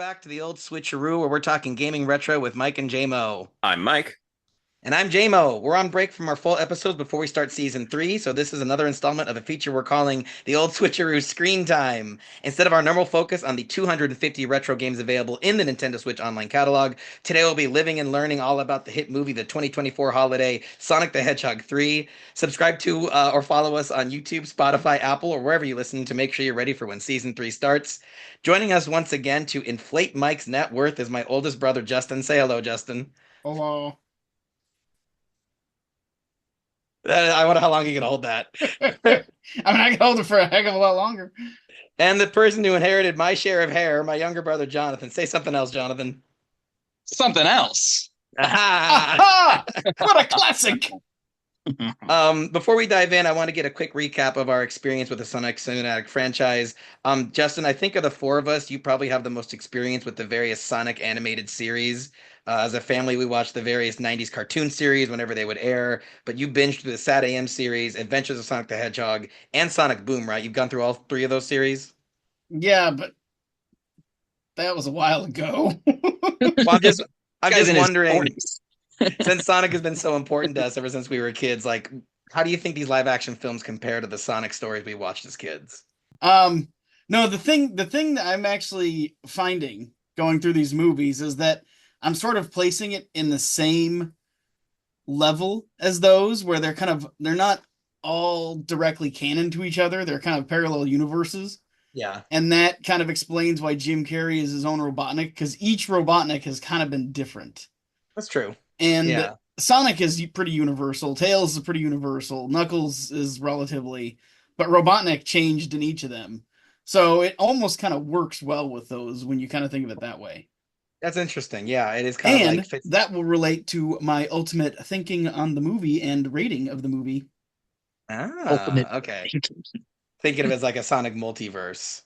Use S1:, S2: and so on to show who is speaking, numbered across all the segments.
S1: back to the old switcheroo where we're talking gaming retro with Mike and Jaymo.
S2: I'm Mike.
S1: And I'm Jaymo. We're on break from our full episodes before we start season 3, so this is another installment of a feature we're calling the Old SwitchAroo Screen Time. Instead of our normal focus on the 250 retro games available in the Nintendo Switch Online catalog, today we'll be living and learning all about the hit movie, the 2024 holiday, Sonic the Hedgehog 3. Subscribe to or follow us on YouTube, Spotify, Apple, or wherever you listen to make sure you're ready for when season 3 starts. Joining us once again to inflate Mike's net worth is my oldest brother, Justin. Say hello, Justin.
S3: Hello.
S1: I wonder how long you can hold that.
S3: I can hold it for a heck of a lot longer.
S1: And the person who inherited my share of hair, my younger brother, Jonathan. Say something else, Jonathan.
S2: Something else.
S1: Aha!
S3: Aha! What a classic!
S1: Before we dive in, I want to get a quick recap of our experience with the Sonic Cinematic franchise. Justin, I think of the four of us, you probably have the most experience with the various Sonic animated series. As a family, we watched the various 90s cartoon series whenever they would air, but you binged through the Sat AM series, Adventures of Sonic the Hedgehog, and Sonic Boom, right? You've gone through all three of those series?
S3: Yeah, but that was a while ago.
S1: Well, I'm just wondering,
S2: 40s.
S1: since Sonic has been so important to us ever since we were kids, like, how do you think these live action films compare to the Sonic stories we watched as kids?
S3: Um, no, the thing that I'm actually finding going through these movies is that I'm sort of placing it in the same level as those where they're not all directly canon to each other. They're kind of parallel universes.
S1: Yeah,
S3: And that kind of explains why Jim Carrey is his own Robotnik, because each Robotnik has kind of been different.
S1: that's true.
S3: And
S1: Yeah.
S3: Sonic is pretty universal. Tails is pretty universal. Knuckles is relatively, but Robotnik changed in each of them. So it almost kind of works well with those when you kind of think of it that way.
S1: That's interesting. Yeah, it is kind of like
S3: And
S1: fits.
S3: that will relate to my ultimate thinking on the movie and rating of the movie.
S2: Ultimate.
S1: Okay. Thinking of it as like a Sonic multiverse.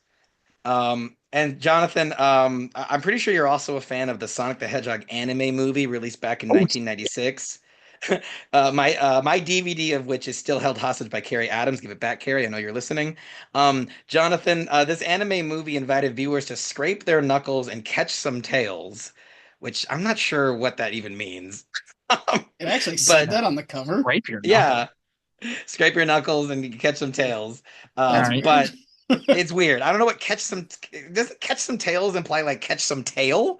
S1: And Jonathan, I'm pretty sure you're also a fan of the Sonic the Hedgehog anime movie released back in
S2: Oh,
S1: 1996. My DVD of which is still held hostage by Carrie Adams. Give it back, Carrie. I know you're listening. Jonathan, this anime movie invited viewers to scrape their knuckles and catch some tails, which I'm not sure what that even means.
S3: It actually said
S1: But
S3: that on the cover.
S2: Rape your knuckle.
S1: yeah, scrape your knuckles and you can catch some tails.
S2: All
S3: That's
S2: right.
S1: But
S3: weird.
S1: it's weird. I don't know what catch some doesn't catch some tails imply like catch some tail?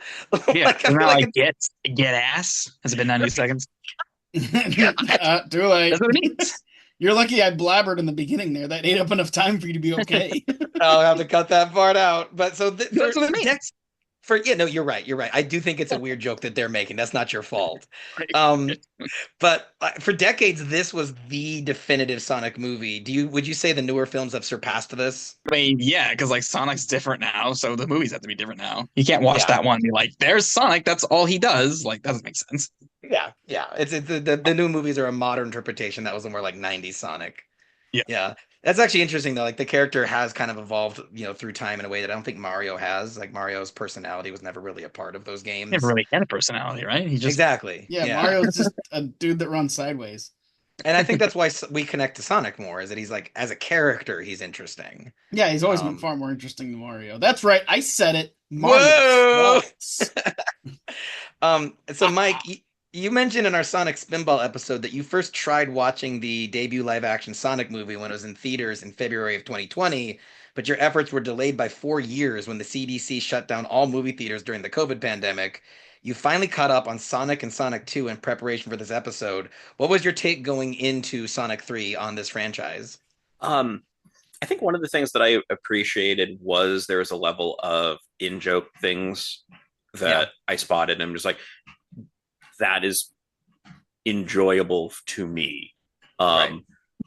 S2: Yeah.
S1: Like I
S2: Isn't that
S1: feel like
S2: like
S1: it's
S2: get ass? Has it been 90 seconds?
S1: God.
S3: Too late.
S2: That's what it means.
S3: You're lucky I blabbered in the beginning there. That ate up enough time for you to be okay.
S1: I'll have to cut that part out. But so
S2: That's what it means.
S1: for yeah, no, you're right. You're right. I do think it's a weird joke that they're making. That's not your fault.
S2: Right.
S1: Um, but for decades, this was the definitive Sonic movie. Would you say the newer films have surpassed this?
S2: I mean, yeah, because like Sonic's different now, so the movies have to be different now. You can't watch
S1: Yeah.
S2: that one and be like, "There's Sonic. That's all he does." Like, that doesn't make sense.
S1: Yeah, yeah. It's the new movies are a modern interpretation. That was a more like 90s Sonic.
S2: Yeah,
S1: Yeah. That's actually interesting though. Like the character has kind of evolved, through time in a way that I don't think Mario has. Like Mario's personality was never really a part of those
S2: never
S1: games.
S2: really had a personality, right? He just
S1: Exactly.
S3: Yeah,
S1: Yeah.
S3: Mario's just a dude that runs sideways.
S1: And I think that's why we connect to Sonic more, is that he's like as a character, he's interesting.
S3: Yeah, he's always been
S1: Um,
S3: far more interesting than Mario. That's right, I said it. Mario
S1: Whoa!
S3: sucks.
S1: So Mike, you mentioned in our Sonic Spinball episode that you first tried watching the debut live action Sonic movie when it was in theaters in February of 2020, but your efforts were delayed by 4 years when the CDC shut down all movie theaters during the COVID pandemic. You finally caught up on Sonic and Sonic 2 in preparation for this episode. What was your take going into Sonic 3 on this franchise?
S4: Um, I think one of the things that I appreciated was there was a level of in-joke things
S1: Yeah,
S4: that I spotted. And I'm just like, that is enjoyable to me.
S1: right.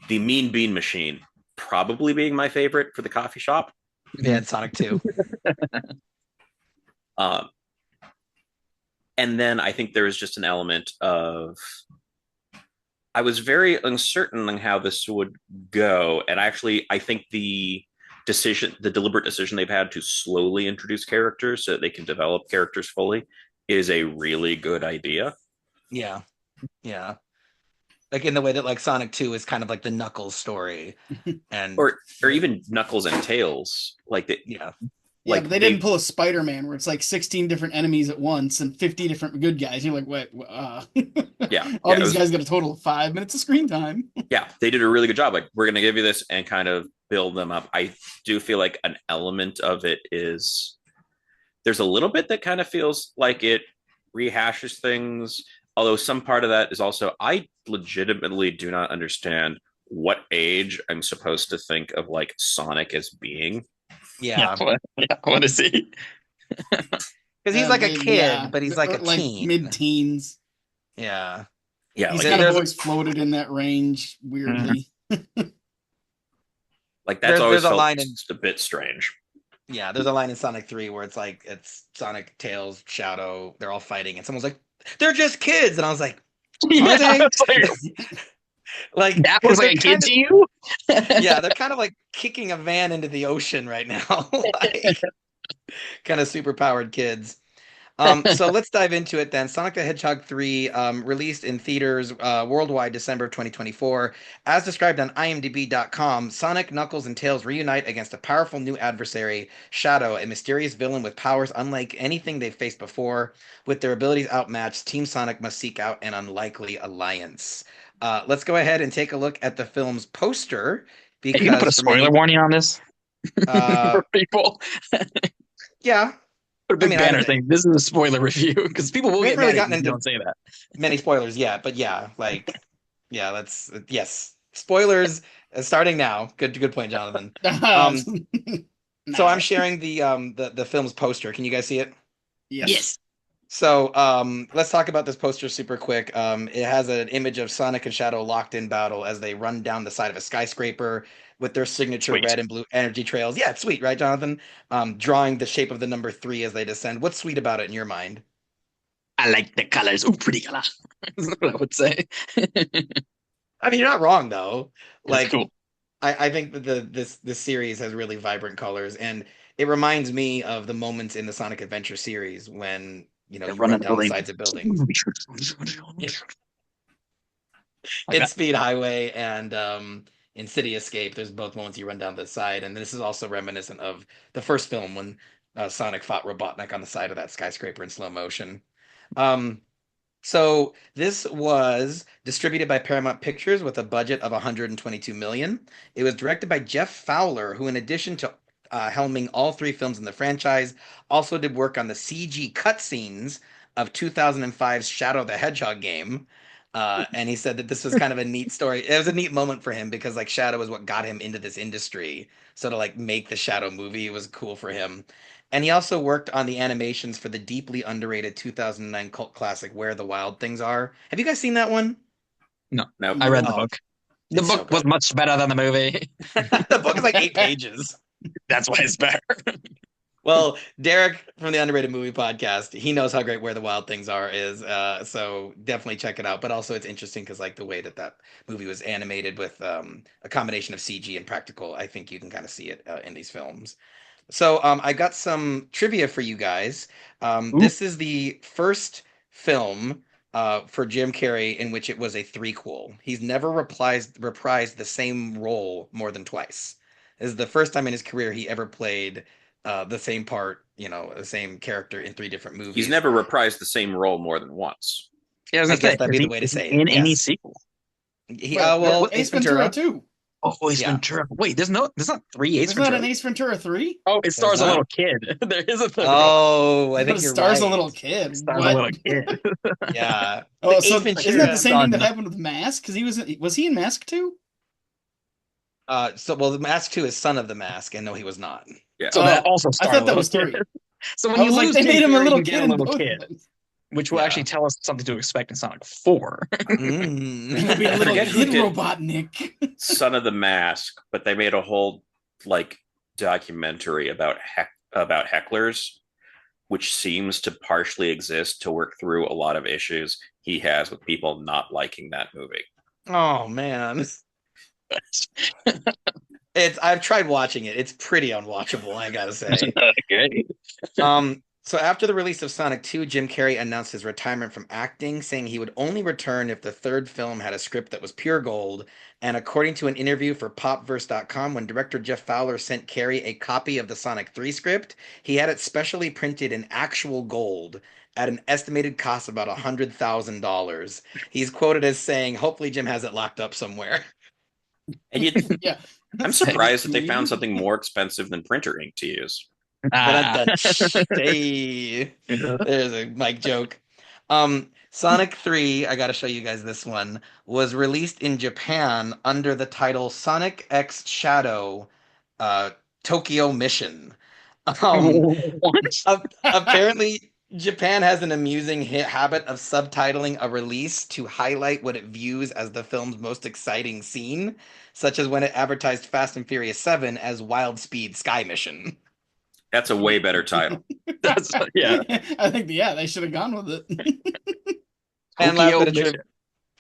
S4: The Mean Bean Machine probably being my favorite for the coffee shop.
S1: Yeah, and Sonic 2.
S4: Um, and then I think there was just an element of I was very uncertain on how this would go, and actually, I think the deliberate decision they've had to slowly introduce characters so that they can develop characters fully, is a really good idea.
S1: Yeah, yeah. Like in the way that like Sonic 2 is kind of like the Knuckles story. And
S4: Or even Knuckles and Tails, like the
S1: yeah.
S3: Yeah,
S4: like
S3: but they didn't pull a Spider-Man where it's like 16 different enemies at once and 50 different good guys. You're like, wait,
S4: yeah,
S3: all
S4: it
S3: these
S4: was,
S3: guys got a total of 5 minutes of screen time.
S4: yeah, they did a really good job. Like, we're gonna give you this and kind of build them up. I do feel like an element of it is there's a little bit that kind of feels like it rehashes things. Although some part of that is also, I legitimately do not understand what age I'm supposed to think of like Sonic as being.
S1: Yeah,
S2: What is he?
S1: because he's like a kid, but he's like a
S3: like
S1: teen.
S3: mid-teens.
S1: Yeah,
S4: Yeah,
S3: He's
S4: like
S3: kind of
S1: there's
S3: always floated in that range weirdly.
S4: like that's always
S1: there's a
S4: felt
S1: line in
S4: just a bit strange.
S1: yeah, there's a line in Sonic 3 where it's Sonic, Tails, Shadow, they're all fighting, and someone's like, "They're just kids," and I was like, "Are they?" Like
S2: that
S1: because
S2: was
S1: they're
S2: like a kid
S1: kind of
S2: to you?
S1: yeah, they're kind of like kicking a van into the ocean right now, like kind of super powered kids. So let's dive into it then. Sonic the Hedgehog 3, released in theaters worldwide December of 2024. As described on IMDb.com, Sonic, Knuckles, and Tails reunite against a powerful new adversary, Shadow, a mysterious villain with powers unlike anything they've faced before. With their abilities outmatched, Team Sonic must seek out an unlikely alliance. Let's go ahead and take a look at the film's poster
S2: Are you gonna put
S1: because
S2: a
S1: for many,
S2: spoiler warning on this
S1: uh,
S2: for people?
S1: yeah,
S2: Put a
S1: I
S2: big
S1: mean,
S2: banner thing. This is a spoiler review because people will
S1: we
S2: get
S1: haven't really
S2: mad at
S1: gotten
S2: you if you
S1: into
S2: don't say that.
S1: many spoilers yet, but yeah, like yeah, that's yes. Spoilers starting now. Good point, Jonathan. Um so I'm
S3: Now.
S1: sharing the film's poster. Can you guys see it?
S3: Yes.
S1: So let's talk about this poster super quick. It has an image of Sonic and Shadow locked in battle as they run down the side of a skyscraper with their signature
S2: Sweet.
S1: red and blue energy trails. Yeah, it's sweet, right, Jonathan? Drawing the shape of the number 3 as they descend. What's sweet about it in your mind?
S2: I like the colors. Oh, pretty color. That's what I would say.
S1: I mean, you're not wrong though.
S2: That's
S1: Like
S2: cool.
S1: I think that this series has really vibrant colors, and it reminds me of the moments in the Sonic Adventure series when
S2: They're
S1: you run
S2: running the
S1: down the
S2: building.
S1: sides of buildings
S2: Like
S1: in
S2: that.
S1: Speed Highway and in City Escape. There's both moments you run down the side, and this is also reminiscent of the first film when Sonic fought Robotnik on the side of that skyscraper in slow motion. Um, So this was distributed by Paramount Pictures with a budget of 122 million. It was directed by Jeff Fowler, who, in addition to helming all 3 films in the franchise, also did work on the CG cutscenes of 2005's Shadow the Hedgehog game. And he said that this was kind of a neat story. It was a neat moment for him because like Shadow was what got him into this industry. So to like make the Shadow movie was cool for him. And he also worked on the animations for the deeply underrated 2009 cult classic Where the Wild Things Are. Have you guys seen that one?
S2: No,
S4: No,
S2: I read the
S3: No.
S1: Oh,
S2: book. The
S1: it's so
S2: book was
S1: good.
S2: much better than the movie.
S1: The book is like 8 pages.
S2: That's why it's better.
S1: Well, Derek from the Underrated Movie Podcast, he knows how great Where the Wild Things Are is. So definitely check it out. But also, it's interesting because like the way that movie was animated with a combination of CG and practical, I think you can kind of see it in these films. So I got some trivia for you guys.
S2: Ooh.
S1: This is the first film for Jim Carrey in which it was a threequel. He's never reprised the same role more than twice. This is the first time in his career he ever played the same part, the same character in 3 different
S4: he's
S1: movies.
S4: never reprised the same role more than once.
S2: Yeah, I was
S1: I
S2: gonna
S1: guess
S2: say,
S1: that'd be the way to
S2: is he
S1: say it.
S2: in any
S1: Yes.
S2: sequel?
S1: Well,
S3: Ace
S1: Ace
S3: Ventura
S1: Ventura.
S3: 2.
S2: Oh, Ace
S1: Yeah.
S2: Ventura. Wait, there's not 3 Ace
S3: There's not
S2: Ventura.
S3: an Ace Ventura 3?
S2: Oh, it
S1: There's
S2: stars a
S1: not.
S2: little kid. There is a third.
S1: Oh, I
S3: But
S1: think
S3: it
S1: you're
S3: stars a
S1: right.
S3: little kid.
S2: It stars a
S3: What?
S2: little kid.
S1: Yeah.
S3: Oh,
S1: The
S3: so
S1: Ace
S3: isn't that
S1: Ventura.
S3: the same thing that
S2: Son.
S3: happened with Mask? Because was he in Mask too?
S1: Well, the Mask 2 is Son of the Mask, and no, he was not.
S4: Yeah.
S2: So that
S3: Oh,
S2: also
S3: I
S2: stars
S3: thought
S2: a
S3: that
S2: little
S3: was
S2: kid.
S3: 3.
S2: So when
S3: I
S2: you
S3: was like,
S2: lose
S3: they
S2: Jim
S3: made him a
S2: Carrey,
S3: little
S2: you get
S3: kid
S2: a
S3: in
S2: little
S3: both
S2: kid,
S3: of them.
S2: which will
S1: Yeah.
S2: actually tell us something to expect in Sonic 4.
S3: It'll be a
S1: Mm.
S3: little
S4: forget who
S3: kid
S4: did-
S3: robot Nick.
S4: Son of the Mask, but they made a whole like documentary about hecklers, which seems to partially exist to work through a lot of issues he has with people not liking that movie.
S1: Oh man. I've tried watching it. It's pretty unwatchable, I gotta say.
S2: Okay.
S1: Um, So after the release of Sonic 2, Jim Carrey announced his retirement from acting, saying he would only return if the third film had a script that was pure gold. And according to an interview for popverse.com, when director Jeff Fowler sent Carrey a copy of the Sonic 3 script, he had it specially printed in actual gold at an estimated cost of about $100,000. He's quoted as saying, "Hopefully Jim has it locked up somewhere."
S4: And
S3: Yeah.
S4: I'm surprised that they found something more expensive than printer ink to use.
S1: Dun-dun-dun. Hey, there's a Mike joke. Sonic 3, I gotta show you guys this one, was released in Japan under the title Sonic X Shadow uh, Tokyo Mission. Um,
S2: What?
S1: apparently, Japan has an amusing habit of subtitling a release to highlight what it views as the film's most exciting scene, such as when it advertised Fast and Furious 7 as Wild Speed Sky Mission.
S4: That's a way better title.
S2: Yeah.
S3: I think they should have gone with it.
S1: And
S2: Tokyo Mission.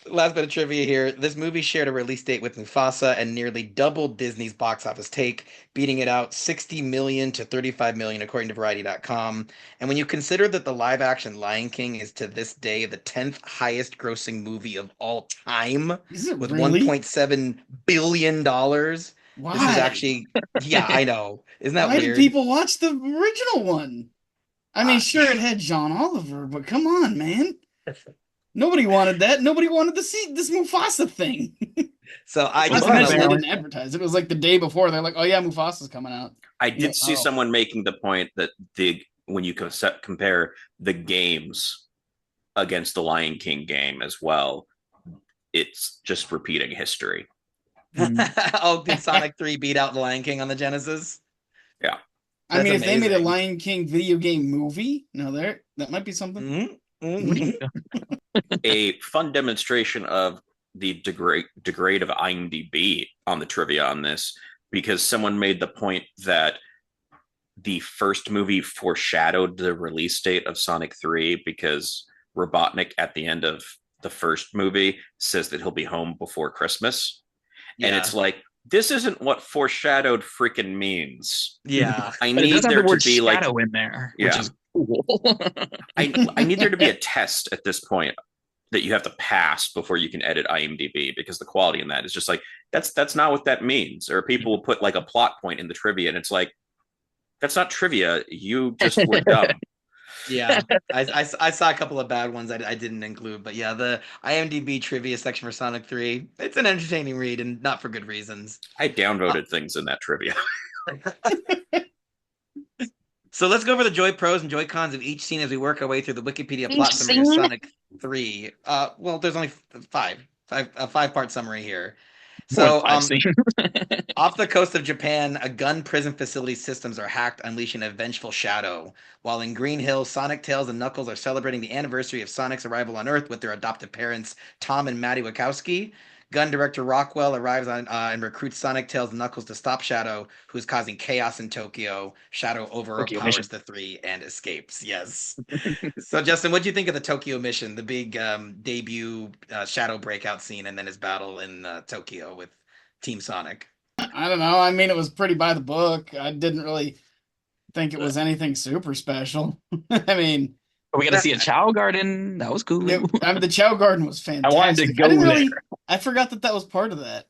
S1: last bit of trivia here. This movie shared a release date with Mufasa and nearly doubled Disney's box office take, beating it out 60 million to 35 million, according to Variety.com. And when you consider that the live action Lion King is to this day the 10th highest grossing movie of all time,
S3: Is it
S1: with
S3: really?
S1: $1.7 billion, this
S3: Why?
S1: is actually, yeah, I know. Isn't that
S3: Why
S1: weird?
S3: did people watch the original one? I mean, sure, it had John Oliver, but come on, man. Nobody wanted that. Nobody wanted to see this Mufasa thing.
S1: So I
S3: Not
S1: just
S3: to
S1: want
S3: mention they
S1: to
S3: didn't advertise it. It was like the day before. They're like, "Oh yeah, Mufasa's coming out."
S4: I did see
S3: Oh.
S4: someone making the point that when you compare the games against the Lion King game as well, it's just repeating history.
S1: Oh, did Sonic 3 beat out the Lion King on the Genesis?
S4: Yeah.
S3: I mean,
S1: That's
S3: if they made a
S1: amazing.
S3: Lion King video game movie, that might be something.
S1: Mhm, mhm.
S4: A fun demonstration of the degrade of IMDb on the trivia on this, because someone made the point that the first movie foreshadowed the release date of Sonic 3 because Robotnik at the end of the first movie says that he'll be home before Christmas. And
S1: Yeah.
S4: it's like, this isn't what foreshadowed freaking means.
S1: Yeah.
S4: I
S2: But it
S4: need
S2: does have
S4: there
S2: the
S4: to
S2: word
S4: be like,
S2: shadow in there,
S4: Yeah.
S2: which is cool.
S4: I need there to be a test at this point that you have to pass before you can edit IMDb, because the quality in that is just like, that's not what that means. Or people will put like a plot point in the trivia and it's like, that's not trivia. You just were dumb.
S1: Yeah. I saw a couple of bad ones I didn't include, but yeah, the IMDb trivia section for Sonic 3, it's an entertaining read and not for good reasons.
S4: I downvoted things in that trivia.
S1: So let's go over the Joy pros and Joy cons of each scene as we work our way through the Wikipedia plot
S2: Each
S1: summary of
S2: scene?
S1: Sonic 3. Well, there's only a five-part summary here.
S2: More than
S1: So,
S2: five scenes.
S1: off the coast of Japan, a gun prison facility systems are hacked, unleashing a vengeful shadow. While in Green Hill, Sonic, Tails, and Knuckles are celebrating the anniversary of Sonic's arrival on Earth with their adoptive parents, Tom and Maddie Wachowski. Gun director Rockwell arrives on and recruits Sonic, Tails, and Knuckles to stop Shadow, who is causing chaos in Tokyo. Shadow
S2: Tokyo
S1: overpowers
S2: Mission.
S1: the three and escapes. Yes. So, Justin, what do you think of the Tokyo Mission, the big debut Shadow breakout scene, and then his battle in Tokyo with Team Sonic?
S3: I don't know. I mean, it was pretty by the book. I didn't really think it was anything super special. I mean,
S2: We got to see a Chow Garden. That was cool.
S3: the Chow Garden was fantastic.
S2: I wanted to go
S3: didn't
S2: there.
S3: I forgot that was part of that.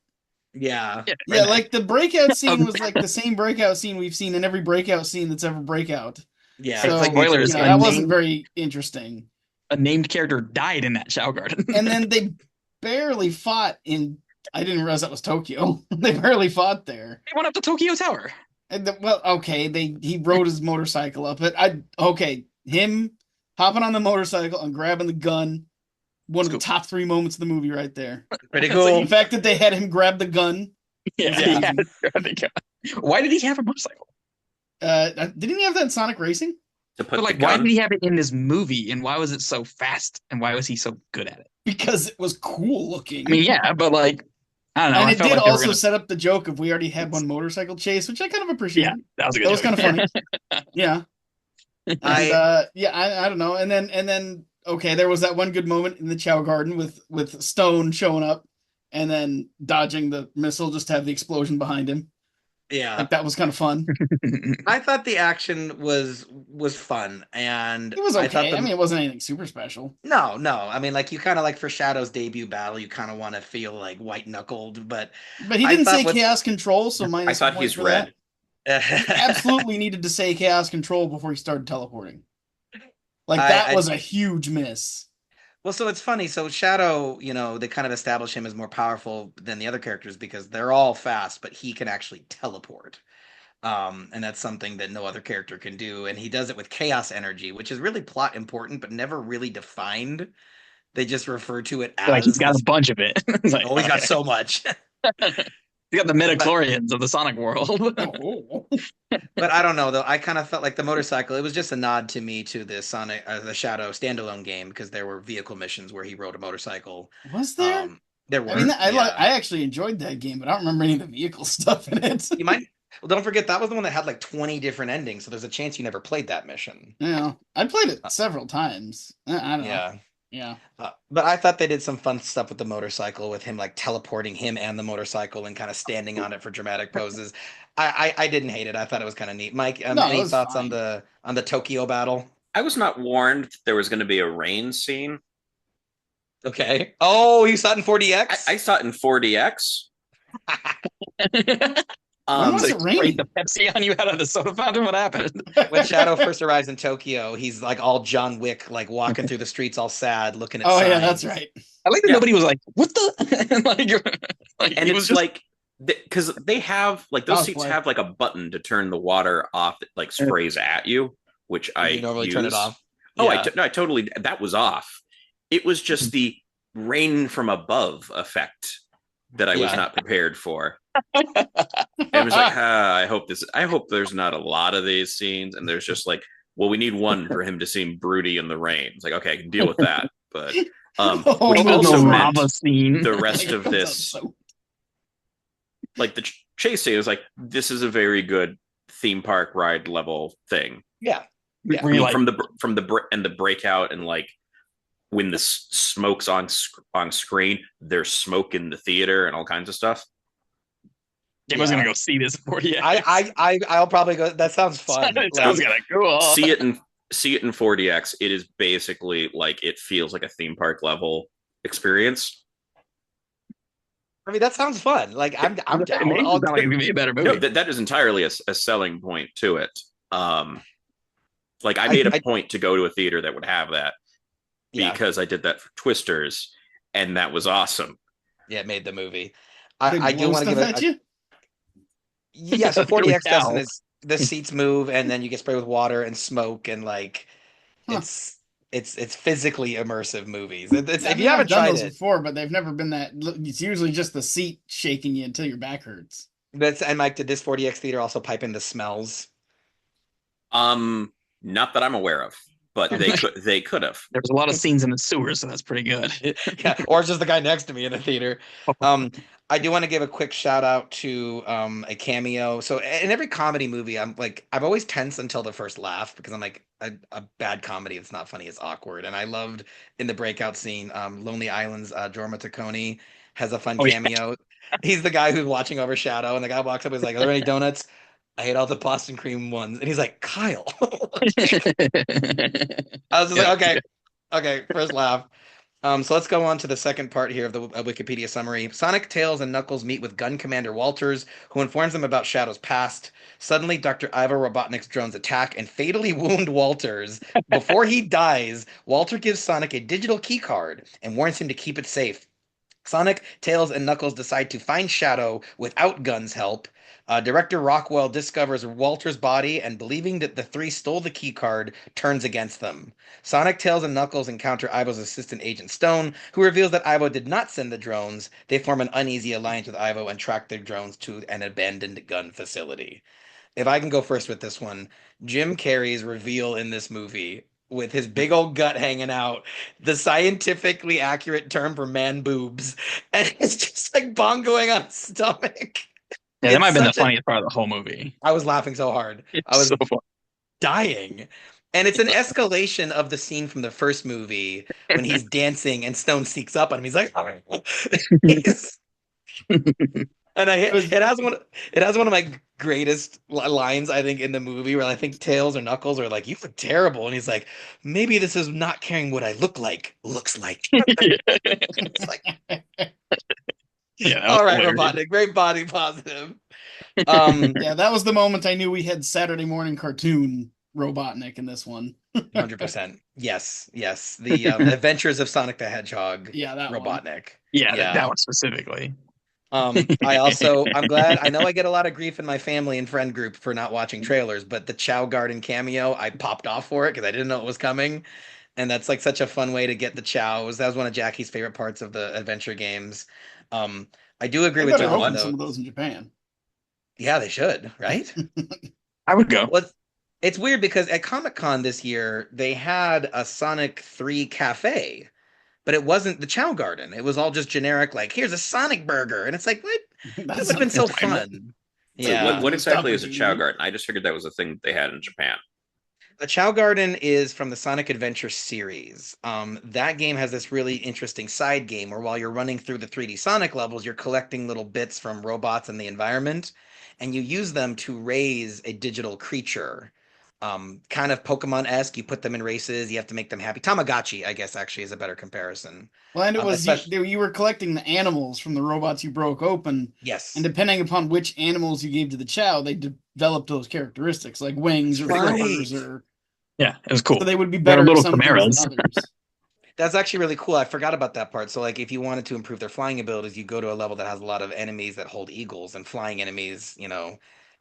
S1: Yeah.
S3: Yeah, like the breakout scene was like the same breakout scene we've seen in every breakout scene that's ever breakout.
S1: Yeah.
S3: So,
S1: It's like
S2: spoilers,
S3: that wasn't very interesting.
S2: A named character died in that Chow Garden.
S3: And then they barely fought in. I didn't realize that was Tokyo. They barely fought there.
S2: They went up to Tokyo Tower.
S3: And well, okay, he rode his motorcycle up it. Him hopping on the motorcycle and grabbing the gun. One of the top 3 moments of the movie right there.
S1: pretty
S3: So
S1: cool.
S3: the fact that they had him grab the gun.
S2: Yeah. Why did he have a motorcycle?
S3: Didn't he have that in Sonic Racing?
S4: To put
S2: But like,
S4: the
S2: why
S4: gun,
S2: did he have it in this movie? And why was it so fast? And why was he so good at it?
S3: Because it was cool looking.
S2: I mean, yeah, but like, I don't know.
S3: And
S2: I
S3: it
S2: felt
S3: did
S2: like they were
S3: also
S2: gonna...
S3: set up the joke of we already had one motorcycle chase, which I kind of appreciate.
S2: Yeah, that was a good
S3: That was
S2: joke.
S3: kind of funny. Yeah. And, I don't know. And then okay, there was that one good moment in the Chow Garden with Stone showing up and then dodging the missile just to have the explosion behind him.
S1: Yeah.
S3: Like that was kind of fun.
S1: I thought the action was fun, and
S3: It was
S1: I thought
S3: okay. I mean,
S1: the
S3: it wasn't anything super special.
S1: no. I mean, like you kind of like for Shadow's debut battle, you kind of want to feel like white knuckled, but
S3: But he
S1: I
S3: didn't say
S1: thought what's
S3: chaos control, so
S4: I
S3: minus a
S4: thought
S3: point
S4: he's
S3: for that.
S4: red.
S3: He absolutely needed to say chaos control before he started teleporting. Like that
S1: I
S3: was a huge miss.
S1: well, so it's funny. So Shadow, they kind of establish him as more powerful than the other characters because they're all fast, but he can actually teleport. And that's something that no other character can do. And he does it with chaos energy, which is really plot important, but never really defined. They just refer to it
S2: Like he's
S1: as
S2: got a
S1: this.
S2: bunch of it. It's like,
S1: Oh, he's got
S2: okay.
S1: so much.
S2: He's got the
S1: but
S2: midichlorians of the Sonic world.
S3: Oh.
S1: but I don't know though. I kind of felt like the motorcycle. It was just a nod to me to the Sonic, the Shadow standalone game because there were vehicle missions where he rode a motorcycle.
S3: Was there?
S1: Um, there
S3: I mean,
S1: were, yeah.
S3: I actually enjoyed that game, but I don't remember any of the vehicle stuff in it.
S1: You might. Well, don't forget that was the one that had like 20 different endings, so there's a chance you never played that mission.
S3: Yeah, I played it
S1: Uh,
S3: several times. I don't know.
S1: yeah.
S3: Yeah.
S1: But I thought they did some fun stuff with the motorcycle, with him like teleporting him and the motorcycle and kind of standing on it for dramatic poses. I didn't hate it. I thought it was kind of neat. Mike,
S3: No, it
S1: any
S3: was
S1: thoughts on
S3: fine.
S1: the Tokyo battle?
S4: I was not warned there was going to be a rain scene.
S1: Okay. Oh, you saw it in
S4: I
S1: 4DX?
S4: saw it in 4DX.
S3: When
S4: Um,
S3: was
S2: So
S3: it
S2: he sprayed
S3: raining?
S2: the Pepsi on you out of the soda fountain. What happened?
S1: When Shadow first arrives in Tokyo, he's like all John Wick, like walking through the streets all sad, looking at
S3: Oh yeah, that's
S1: signs.
S3: right.
S2: I like that
S4: yeah,
S2: nobody was like, "What the?" like
S4: and
S2: he was
S4: it's
S2: just.
S4: like because they have like those seats
S3: Cosplay.
S4: have like a button to turn the water off that like sprays at you, which
S1: Do you
S4: I
S1: normally turn it
S4: use.
S1: off?
S4: Oh,
S1: Yeah.
S4: no, I totally that was off. It was just the rain from above effect that I was
S1: Yeah.
S4: not prepared for. And it was like, I hope there's not a lot of these scenes, and there's just like, well, we need one for him to seem broody in the rain. It's like, okay, I can deal with that, but
S3: Oh,
S4: which
S2: Hope there's no
S4: also
S3: no.
S4: meant
S2: lava scene.
S4: the
S3: Like
S4: rest
S3: it
S4: of
S3: comes out
S4: this,
S3: so.
S4: like the chase scene, is like, this is a very good theme park ride level thing.
S1: Yeah. Yeah.
S2: Were
S4: I
S2: you
S4: mean,
S2: like,
S4: from the and the breakout and like when the smoke's on screen, there's smoke in the theater and all kinds of stuff.
S2: I was gonna
S1: Yeah.
S2: go see this in 40X?
S1: I'll probably go. That sounds fun.
S2: It sounds
S1: Like,
S2: kind of cool.
S4: See it in 4DX. It is basically like it feels like a theme park level experience.
S1: I mean, that sounds fun. Like, I'm
S2: It
S1: down.
S2: makes
S1: I'll
S2: it sound like it's gonna be a better
S4: No,
S2: movie.
S4: that is entirely a selling point to it. Um, like I
S1: I,
S4: made a
S1: I
S4: point to go to a theater that would have that
S1: yeah,
S4: because I did that for Twisters, and that was awesome.
S1: yeah, it made the movie.
S3: They
S1: I do
S3: blow
S1: want to
S3: stuff
S1: give
S3: at
S1: a
S3: you.
S1: yeah. So
S2: Holy
S1: 40X doesn't
S2: cow.
S1: is the seats move and then you get sprayed with water and smoke and like
S3: Huh.
S1: it's it's physically immersive movies. It's
S3: Yeah, I
S1: if you
S3: mean, I've
S1: haven't
S3: done
S1: tried
S3: those
S1: it,
S3: before, but they've never been that. It's usually just the seat shaking you until your back hurts.
S1: that's and Mike, did this 40X theater also pipe in the smells?
S4: Um, Not that I'm aware of, but
S1: Okay.
S4: they could have.
S2: There was a lot of scenes in the sewer, so that's pretty good.
S1: Yeah, or it's just the guy next to me in the theater. Um, I do want to give a quick shout out to a cameo. So in every comedy movie, I'm like I've always tense until the first laugh because I'm like a bad comedy that's not funny is awkward. And I loved in the breakout scene, Lonely Island's Jorma Taccone has a fun
S2: Oh yeah.
S1: cameo. He's the guy who's watching over Shadow, and the guy walks up and is like, "Are there any donuts?" I ate all the Boston cream ones, and he's like, "Kyle." I was just
S2: Yeah.
S1: like, "Okay, okay." First laugh. So let's go on to the second part here of the Wikipedia summary. Sonic, Tails, and Knuckles meet with Gun Commander Walters, who informs them about Shadow's past. Suddenly, Dr. Ivo Robotnik's drones attack and fatally wound Walters. Before he dies, Walter gives Sonic a digital keycard and warns him to keep it safe. Sonic, Tails, and Knuckles decide to find Shadow without Gun's help. Director Rockwell discovers Walter's body and, believing that the three stole the keycard, turns against them. Sonic, Tails, and Knuckles encounter Ivo's assistant Agent Stone, who reveals that Ivo did not send the drones. They form an uneasy alliance with Ivo and track their drones to an abandoned gun facility. If I can go first with this one, Jim Carrey's reveal in this movie with his big old gut hanging out, the scientifically accurate term for man boobs, and it's just like bongoing on his stomach.
S2: Yeah, that might
S1: It's
S2: have been the
S1: such a
S2: funniest part of the whole movie.
S1: I was laughing so hard. I
S2: It's
S1: was
S2: so fun.
S1: dying. And it's an escalation of the scene from the first movie when he's dancing and Stone sneaks up on him. He's like, "Oh." He's- And
S3: It was-
S1: it has one of my greatest lines, I think, in the movie where I think Tails or Knuckles are like, "You look terrible," and he's like, "Maybe this is not caring what I look like looks like." It's like,
S2: Yeah, that was
S1: all right,
S2: hilarious.
S1: Robotnik, very body positive.
S3: yeah, that was the moment I knew we had Saturday morning cartoon Robotnik in this one.
S1: 100%. Yes, yes. The Adventures of Sonic the Hedgehog,
S3: Yeah, that one.
S1: Robotnik.
S2: Yeah,
S1: Yeah.
S2: that one specifically.
S1: I'm glad. I know I get a lot of grief in my family and friend group for not watching trailers, but the Chow Garden cameo, I popped off for it because I didn't know it was coming. And that's like such a fun way to get the Chows. That was one of Jackie's favorite parts of the adventure games. Um, I do agree
S3: They
S1: with
S3: better
S1: Jonathan,
S3: open
S1: though.
S3: some of those in Japan.
S1: Yeah, they should, right?
S2: I would go.
S1: Well, it's weird because at Comic-Con this year, they had a Sonic 3 cafe, but it wasn't the Chow Garden. It was all just generic, like, here's a Sonic burger. And it's like, what? That
S3: That
S1: would have been
S3: sounds
S1: so
S2: enjoyable.
S1: fun.
S4: Wait,
S1: Yeah.
S4: what exactly
S3: Stop
S4: is a
S3: it,
S4: Chow
S3: Jamie.
S4: Garden? I just figured that was a thing they had in Japan.
S1: The Chow Garden is from the Sonic Adventure series. That game has this really interesting side game where while you're running through the 3D Sonic levels, you're collecting little bits from robots in the environment, and you use them to raise a digital creature. Kind of Pokemon-esque. You put them in races. You have to make them happy. Tamagotchi, I guess, actually is a better comparison.
S3: Well, and it was
S1: Especially,
S3: you were collecting the animals from the robots you broke open,
S1: yes.
S3: and depending upon which animals you gave to the Chow, they developed those characteristics, like wings or
S1: Right.
S3: flippers, or
S2: Yeah, it was cool.
S3: so they would be
S2: They're
S3: better at
S2: little
S3: some things
S2: chimeras.
S3: than others.
S1: That's actually really cool. I forgot about that part. So, like, if you wanted to improve their flying abilities, you go to a level that has a lot of enemies that hold eagles and flying enemies.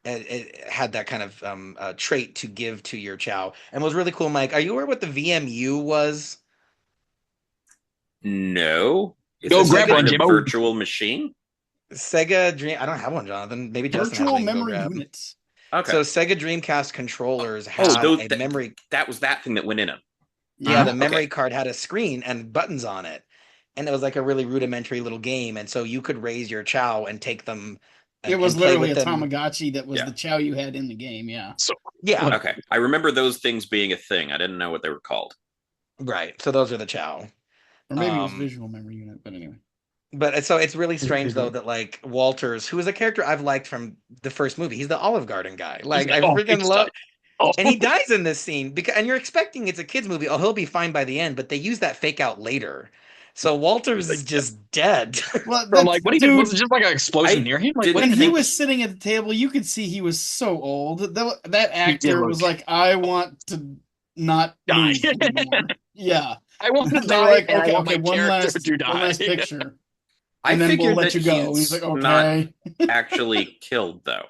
S1: It had that kind of trait to give to your Chow, and was really cool. Mike, are you aware what the VMU was?
S4: No, is
S2: Go
S4: this some
S2: grab
S4: kind
S2: one,
S4: of
S2: Jimbo.
S4: virtual machine?
S1: Sega Dream. I don't have one, Jonathan. Maybe Justin has
S3: Virtual
S1: one you can go
S3: memory
S1: grab.
S3: units.
S4: Okay.
S1: So Sega Dreamcast controllers
S4: Oh,
S1: had
S4: those,
S1: a memory.
S4: that was that thing that went in them.
S1: Yeah, the
S4: Okay.
S1: memory card had a screen and buttons on it. And it was like a really rudimentary little game. And so you could raise your Chow and take them
S3: It was
S1: and play
S3: literally a
S1: with them.
S3: Tamagotchi that was
S4: Yeah.
S3: the Chow you had in the game. Yeah,
S2: So
S1: Yeah,
S4: Okay. I remember those things being a thing. I didn't know what they were called.
S1: right. So those are the Chow.
S3: or maybe it was
S1: Um,
S3: visual memory unit. But anyway,
S1: But so it's really strange though that like Walters, who is a character I've liked from the first movie, he's the Olive Garden guy. Like I
S2: Oh,
S1: freaking
S2: big
S1: love,
S2: stuff. Oh.
S1: and he dies in this scene because, and you're expecting it's a kids movie. Oh, he'll be fine by the end, but they use that fake out later. So Walters is just dead.
S3: well,
S2: From like, what he did,
S3: dude,
S2: was it just like an explosion
S4: I
S2: near him? Like,
S4: didn't
S2: what
S3: when
S2: did
S3: he
S4: think-
S3: was sitting at the table, you could see he was so old. That
S2: He did
S3: actor
S2: look-
S3: was like, I want to not
S2: Die.
S3: move anymore. Yeah.
S2: I want to
S3: They
S2: die,
S3: were like,
S2: and I
S3: okay,
S2: want
S3: okay,
S2: my
S3: one
S2: character
S3: last,
S2: to die.
S3: one last picture,
S4: I
S3: and then we'll
S4: figured
S3: let
S4: that
S3: you go. And
S4: he's
S3: he's like,
S4: not
S3: okay.
S4: actually killed, though.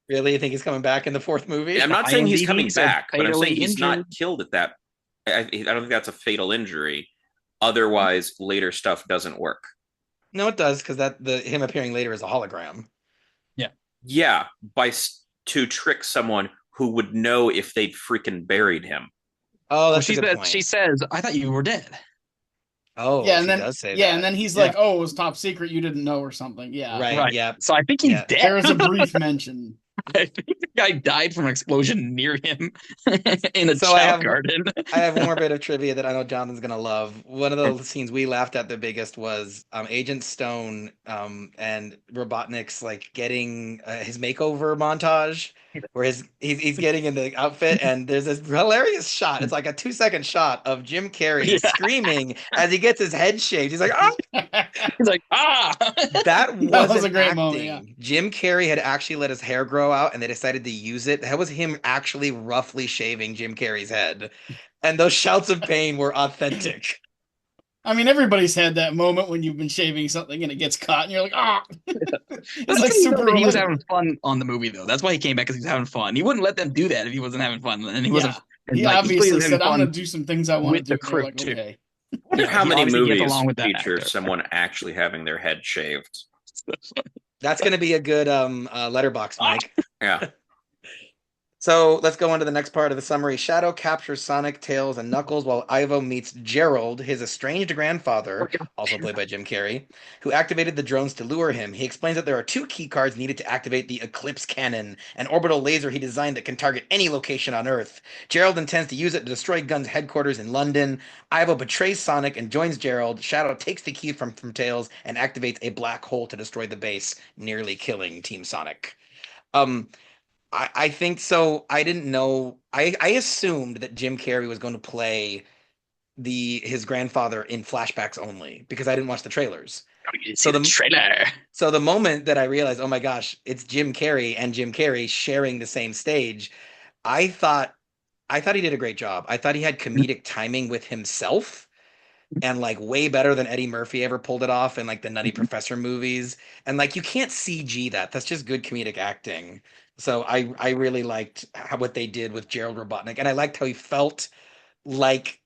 S1: Really, you think he's coming back in the fourth movie?
S4: I'm not saying he's
S2: IMDb
S4: coming
S2: said
S4: back, but I'm saying
S2: fatally
S4: he's not
S2: injured.
S4: killed at that. I don't think that's a fatal injury. Otherwise, later stuff doesn't work.
S1: No, it does because him appearing later is a hologram.
S4: Yeah, to trick someone who would know if they'd freaking buried him.
S1: Oh,
S2: Well,
S1: that's
S2: she
S1: a good
S2: says,
S1: point.
S2: she says, I thought you were dead.
S1: Oh,
S3: Yeah,
S1: she
S3: and then
S1: does say
S3: yeah,
S1: that.
S3: and then he's
S2: Yeah.
S3: like, oh, it was top secret. You didn't know or something. Yeah.
S1: Right.
S2: Right.
S1: Yeah.
S2: So I think he's
S1: Yeah.
S2: dead.
S3: There is a brief mention.
S2: I think the guy died from an explosion near him in a
S1: So I
S2: Chow
S1: have-
S2: garden.
S1: I have one more bit of trivia that I know Jonathan's gonna love. One of the scenes we laughed at the biggest was Agent Stone and Robotnik's like getting his makeover montage, where he's getting in the outfit, and there's this hilarious shot. It's like a 2-second shot of Jim Carrey
S2: Yeah.
S1: screaming as he gets his head shaved. He's like, "Ah!"
S2: He's like, ah!
S1: That
S3: was
S1: wasn't
S3: a great
S1: acting.
S3: moment, yeah.
S1: Jim Carrey had actually let his hair grow out, and they decided to use it. That was him actually roughly shaving Jim Carrey's head, and those shouts of pain were authentic.
S3: I mean, everybody's had that moment when you've been shaving something and it gets caught, and you're like, ah. It's
S2: That's
S3: like
S2: how you know
S3: super.
S2: that he was
S3: relatable.
S2: having fun on the movie, though. That's why he came back, because he was having fun. He wouldn't let them do that if he wasn't having fun, and he wasn't.
S3: Yeah. He
S2: like,
S3: obviously
S2: was having
S3: said, "I'm
S2: fun
S3: going to do some things I want
S2: with
S3: to do."
S2: the
S3: And they're
S2: crew,
S3: like,
S2: too.
S3: okay.
S4: I wonder
S2: Yeah,
S4: how
S2: he
S4: many
S2: obviously gets
S4: movies
S2: along with that
S4: feature
S2: actor.
S4: someone actually having their head shaved.
S1: That's going to be a good letterbox, Mike.
S4: Yeah.
S1: So let's go on to the next part of the summary. Shadow captures Sonic, Tails, and Knuckles while Ivo meets Gerald, his estranged grandfather, also played by Jim Carrey, who activated the drones to lure him. He explains that there are 2 key cards needed to activate the Eclipse Cannon, an orbital laser he designed that can target any location on Earth. Gerald intends to use it to destroy Gun's headquarters in London. Ivo betrays Sonic and joins Gerald. Shadow takes the key from Tails and activates a black hole to destroy the base, nearly killing Team Sonic. Um, I think so. I didn't know. I assumed that Jim Carrey was going to play his grandfather in flashbacks only because I didn't watch the trailers.
S2: So the trailer.
S1: So the moment that I realized, oh my gosh, it's Jim Carrey and Jim Carrey sharing the same stage, I thought he did a great job. I thought he had comedic timing with himself and like way better than Eddie Murphy ever pulled it off in like the Nutty Professor movies. And like you can't CG that. That's just good comedic acting. So I really liked what they did with Gerald Robotnik, and I liked how he felt like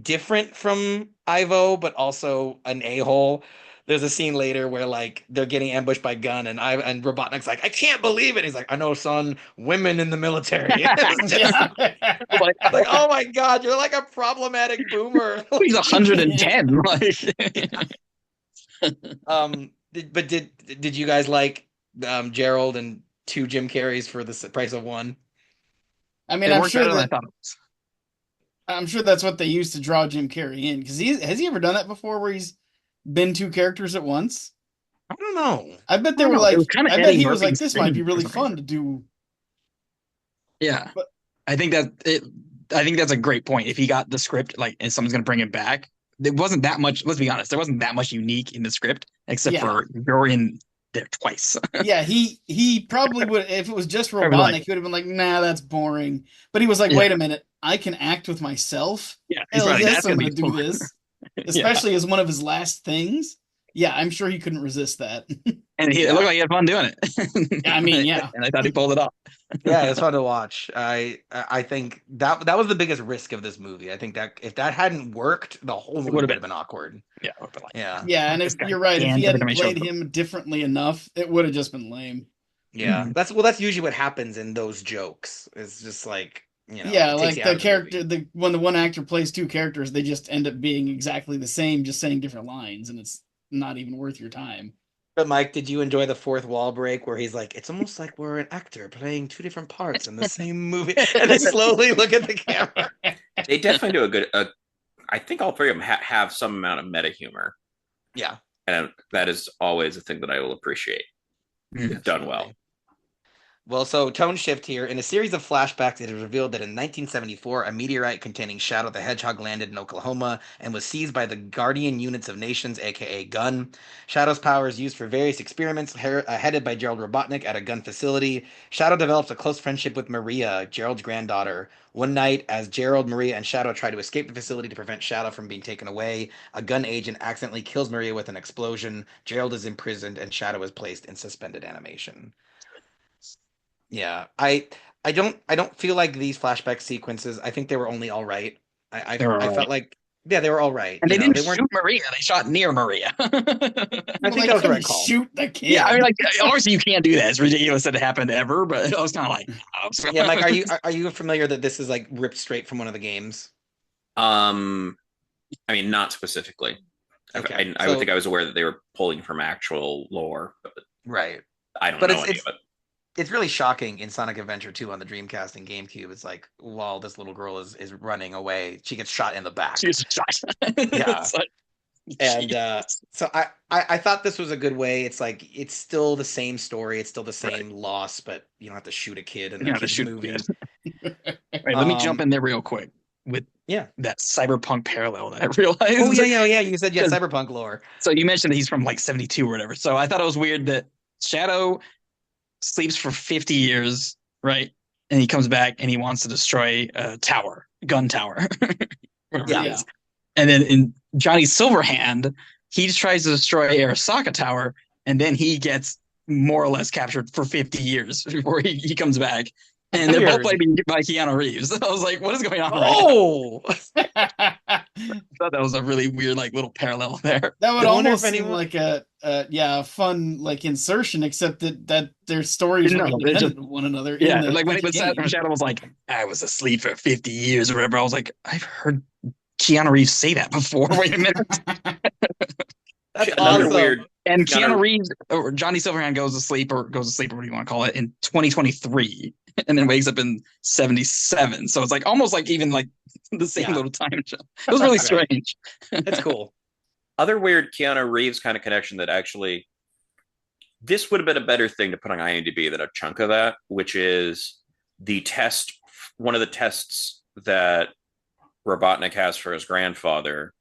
S1: different from Ivo, but also an a-hole. There's a scene later where like they're getting ambushed by Gunn, and Robotnik's like, I can't believe it. He's like, I know, son, women in the military. Like, oh my God, you're like a problematic boomer.
S2: He's 110. Like,
S1: did you guys like Gerald and 2 Jim Carreys for the price of 1?
S3: I mean, I'm sure that's what they used to draw Jim Carrey in, because has he ever done that before where he's been 2 characters at once?
S1: I don't know.
S3: I bet they were like, I bet he was like, this might be really fun to do.
S2: Yeah, but I think that's a great point. If he got the script, like, and someone's gonna bring it back, there wasn't that much. Let's be honest, there wasn't that much unique in the script, except for you're in there twice.
S3: Yeah, he probably would, if it was just Robotnik, he would have been like, nah, that's boring. But he was like, wait a minute, I can act with myself.
S2: Yeah,
S3: yes, I'm gonna do this. Especially as one of his last things. Yeah, I'm sure he couldn't resist that.
S2: And it looked like he had fun doing it.
S3: I mean, yeah.
S2: And I thought he pulled it off.
S1: Yeah, it's fun to watch. I think that was the biggest risk of this movie. I think that if that hadn't worked, the whole movie would have been awkward.
S2: Yeah.
S3: Yeah, and if you're right, if he hadn't played him differently enough, it would have just been lame.
S1: Yeah. That's usually what happens in those jokes. It's just like,
S3: yeah, like the character, when the one actor plays 2 characters, they just end up being exactly the same, just saying different lines, and it's not even worth your time.
S1: But Mike, did you enjoy the 4th wall break where he's like, it's almost like we're an actor playing 2 different parts in the same movie, and they slowly look at the camera?
S4: They definitely do a good. I think all 3 of them have some amount of meta humor.
S1: Yeah,
S4: and that is always a thing that I will appreciate. If done well.
S1: Well, so tone shift here. In a series of flashbacks, it is revealed that in 1974, a meteorite containing Shadow the Hedgehog landed in Oklahoma and was seized by the Guardian Units of Nations, aka Gun. Shadow's power is used for various experiments headed by Gerald Robotnik at a Gun facility. Shadow develops a close friendship with Maria, Gerald's granddaughter. One night, as Gerald, Maria, and Shadow try to escape the facility to prevent Shadow from being taken away, a Gun agent accidentally kills Maria with an explosion. Gerald is imprisoned, and Shadow is placed in suspended animation. Yeah, I don't feel like these flashback sequences. I think they were only all right. I felt like they were all right.
S2: And they didn't shoot Maria; they shot near Maria.
S1: I think that was the right call.
S3: Shoot the kid.
S2: Yeah, I mean, like, obviously you can't do that. It's ridiculous that it happened ever, but I was kind of like,
S1: yeah, Mike, are you familiar that this is like ripped straight from one of the games?
S4: I mean, not specifically.
S1: Okay,
S4: I would think I was aware that they were pulling from actual lore, but
S1: right.
S4: I don't know any of it.
S1: It's really shocking in Sonic Adventure 2 on the Dreamcast and GameCube. It's like, while this little girl is running away, she gets shot in the back.
S2: She gets shot.
S1: Yeah. And so I thought this was a good way. It's like, it's still the same story. It's still the same loss, but you don't have to shoot a kid in the movie.
S2: Right, let me jump in there real quick with that Cyberpunk parallel that I realized.
S1: Oh, yeah. You said, Cyberpunk lore.
S2: So you mentioned that he's from like 72 or whatever. So I thought it was weird that Shadow sleeps for 50 years, right? And he comes back and he wants to destroy a tower, gun tower.
S1: Yeah.
S2: And then in Johnny Silverhand, he just tries to destroy Arasaka Tower, and then he gets more or less captured for 50 years before he comes back. And they're both played by Keanu Reeves. I was like, what is going on
S1: right
S2: now? I thought that was a really weird, like, little parallel there.
S3: That would almost seem like a fun like insertion, except that their stories were independent of one another.
S2: Yeah, like when Shadow was like, I was asleep for 50 years or whatever, I was like, I've heard Keanu Reeves say that before. Wait a minute.
S1: That's awesome.
S4: Weird.
S2: And Keanu Reeves or Johnny Silverhand goes to sleep, or what do you want to call it, in 2023, and then wakes up in 77. So it's like almost like even like the same little time jump. It was really strange.
S1: That's cool.
S4: Other weird Keanu Reeves kind of connection that actually this would have been a better thing to put on IMDb than a chunk of that, which is the test. One of the tests that Robotnik has for his grandfather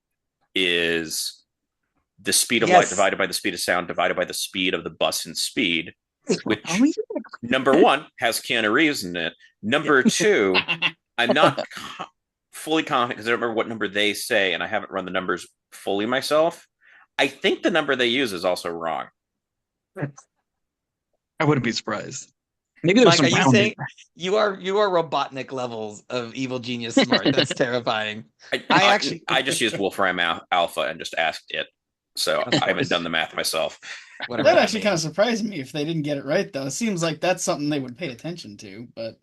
S4: is the speed of light divided by the speed of sound divided by the speed of the bus in Speed, which number one has Keanu Reeves in it. Number two, I'm not fully confident because I don't remember what number they say, and I haven't run the numbers fully myself. I think the number they use is also wrong.
S2: I wouldn't be surprised. Maybe
S1: Mike, are you saying you are Robotnik levels of evil genius smart? That's terrifying.
S4: I just used Wolfram Alpha and just asked it. So I haven't done the math myself.
S3: That actually kind of surprised me if they didn't get it right, though. It seems like that's something they would pay attention to, but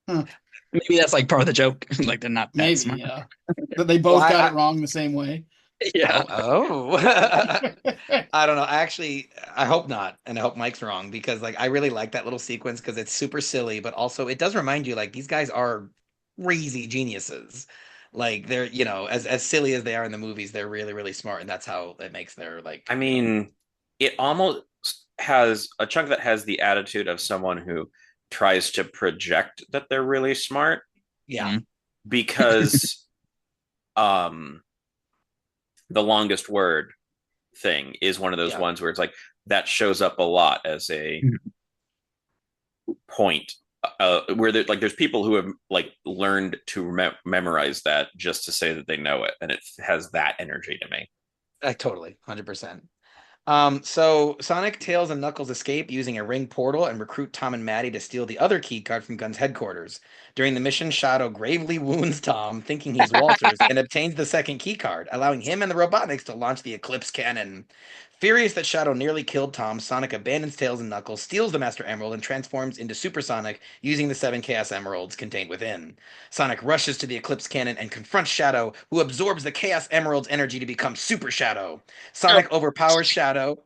S2: maybe that's like part of the joke. Like they're not that smart.
S3: Yeah. But they both got it wrong the same way.
S2: Yeah.
S1: Oh. I don't know. I hope not, and I hope Mike's wrong, because like I really like that little sequence because it's super silly, but also it does remind you like these guys are crazy geniuses. Like they're, as silly as they are in the movies, they're really, really smart, and that's how it makes their like.
S4: I mean, it almost has a chunk that has the attitude of someone who tries to project that they're really smart.
S1: Yeah.
S4: Because the longest word thing is one of those ones where it's like that shows up a lot as a point. Where there's people who have like learned to memorize that just to say that they know it, and it has that energy to me.
S1: Totally, 100%. So Sonic, Tails, and Knuckles escape using a ring portal and recruit Tom and Maddie to steal the other key card from Gun's headquarters. During the mission, Shadow gravely wounds Tom, thinking he's Walters, and obtains the second key card, allowing him and the Robotniks to launch the Eclipse Cannon. Furious that Shadow nearly killed Tom, Sonic abandons Tails and Knuckles, steals the Master Emerald, and transforms into Super Sonic using the 7 Chaos Emeralds contained within. Sonic rushes to the Eclipse Cannon and confronts Shadow, who absorbs the Chaos Emerald's energy to become Super Shadow. Sonic overpowers Shadow,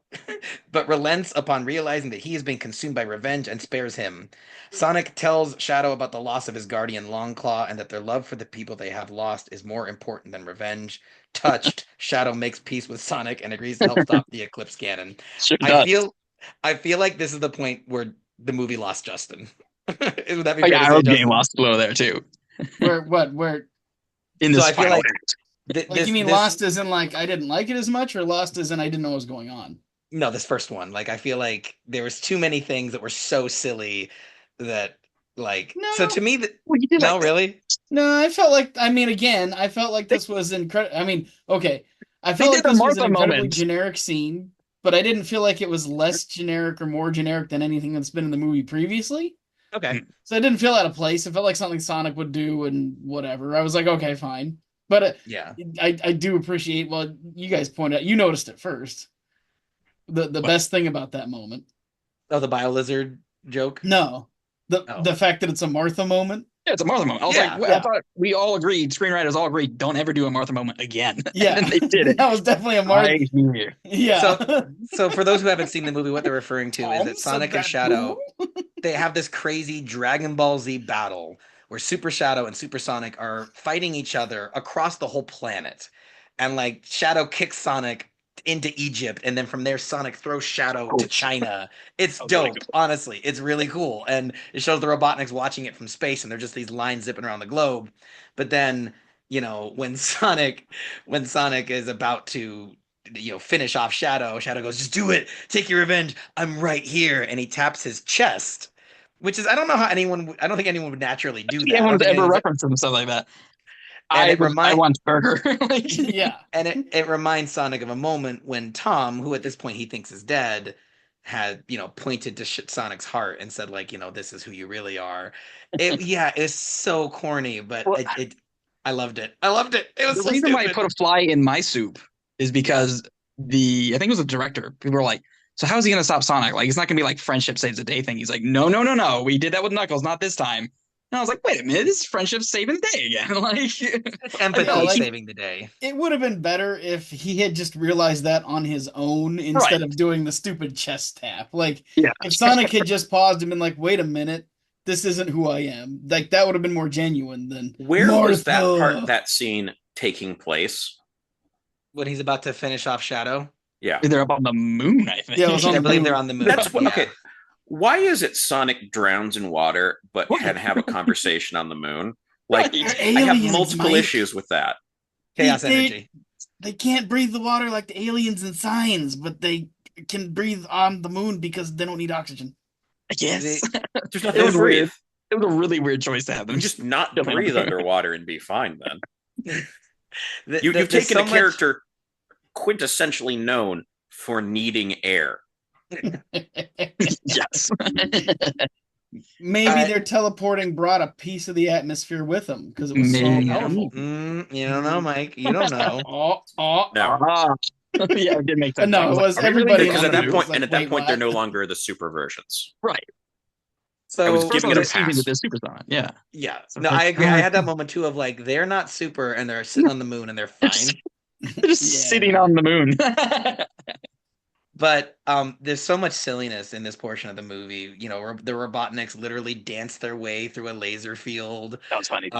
S1: but relents upon realizing that he has been consumed by revenge and spares him. Sonic tells Shadow about the loss of his guardian Longclaw and that their love for the people they have lost is more important than revenge. Touched, Shadow makes peace with Sonic and agrees to help stop the Eclipse Cannon.
S2: Sure
S1: I feel like this is the point where the movie lost Justin. Would that be
S2: I hope Game lost Blow there too.
S3: Where
S2: in this
S1: I feel like
S3: you mean lost as in like I didn't like it as much, or lost as in I didn't know what was going on?
S1: No, this first one. Like I feel like there was too many things that were so silly that like so to me that really?
S3: No, I felt like I felt like this was incredible. I felt like this was an incredibly generic scene, but I didn't feel like it was less generic or more generic than anything that's been in the movie previously.
S1: Okay.
S3: So I didn't feel out of place. It felt like something Sonic would do and whatever. I was like, okay, fine. But I do appreciate, well, you guys pointed out, you noticed it first. The best thing about that moment.
S1: Oh, the BioLizard joke?
S3: No. The fact that it's a Martha moment.
S2: Yeah, it's a Martha moment. I thought we all agreed, screenwriters all agreed, don't ever do a Martha moment again.
S3: Yeah.
S2: And they did it.
S3: That was definitely a Martha.
S1: Yeah. So for those who haven't seen the movie, what they're referring to is that Sonic and Shadow, they have this crazy Dragon Ball Z battle where Super Shadow and Super Sonic are fighting each other across the whole planet. And like Shadow kicks Sonic into Egypt, and then from there Sonic throws Shadow to China. It's dope, really cool. Honestly, it's really cool, and it shows the Robotniks watching it from space, and they're just these lines zipping around the globe. But then, when Sonic is about to finish off Shadow goes, just do it, take your revenge, I'm right here, and he taps his chest, which is I don't think anyone would naturally do that.
S2: Anyone would ever reference himself like that. I want burger.
S3: Yeah.
S1: And it reminds Sonic of a moment when Tom, who at this point he thinks is dead, had, pointed to Sonic's heart and said like, this is who you really are. It's so corny, but
S2: Well,
S1: I loved it. I loved it. It was
S2: the
S1: so
S2: reason why I
S1: stupid.
S2: put a fly in my soup is because I think it was the director. People were like, so how is he going to stop Sonic? Like, it's not going to be like friendship saves the day thing. He's like, no, no, no, no. We did that with Knuckles, not this time. And I was like, wait a minute, this is friendship saving the day again. Like,
S1: It's empathy saving the day.
S3: It would have been better if he had just realized that on his own instead of doing the stupid chest tap. Like, if Sonic had just paused and been like, wait a minute, this isn't who I am. Like, that would have been more genuine than
S4: Where
S3: Martha.
S4: was that scene taking place?
S1: When he's about to finish off Shadow?
S4: Yeah.
S2: They're up on the moon, I think.
S3: Yeah, it was on
S1: I
S3: the
S1: believe
S3: moon.
S1: they're on the moon.
S4: That's what, okay. Why is it Sonic drowns in water but can have a conversation on the moon? Like, I have multiple issues with that.
S1: Chaos energy.
S3: They can't breathe the water like the aliens in Signs, but they can breathe on the moon because they don't need oxygen.
S2: Yes.
S4: There's nothing to breathe.
S2: It was a really weird choice to have them.
S4: You just not breathe underwater and be fine then. You've taken a character quintessentially known for needing air.
S2: Yes.
S3: Maybe their teleporting brought a piece of the atmosphere with them because it was so powerful.
S1: You don't know, Mike. You don't know.
S4: No.
S2: Yeah, it did make sense.
S3: No, it was everybody.
S4: Because at that point, they're no longer the super versions.
S2: Right.
S1: So
S4: I was giving it a
S2: pass.
S4: pass.
S2: The Supersonic. Yeah.
S1: Yeah. No, I agree. I had that moment too of like, they're not super and they're sitting on the moon and they're fine.
S2: They're just sitting on the moon.
S1: But there's so much silliness in this portion of the movie. The Robotniks literally dance their way through a laser field.
S2: That was funny.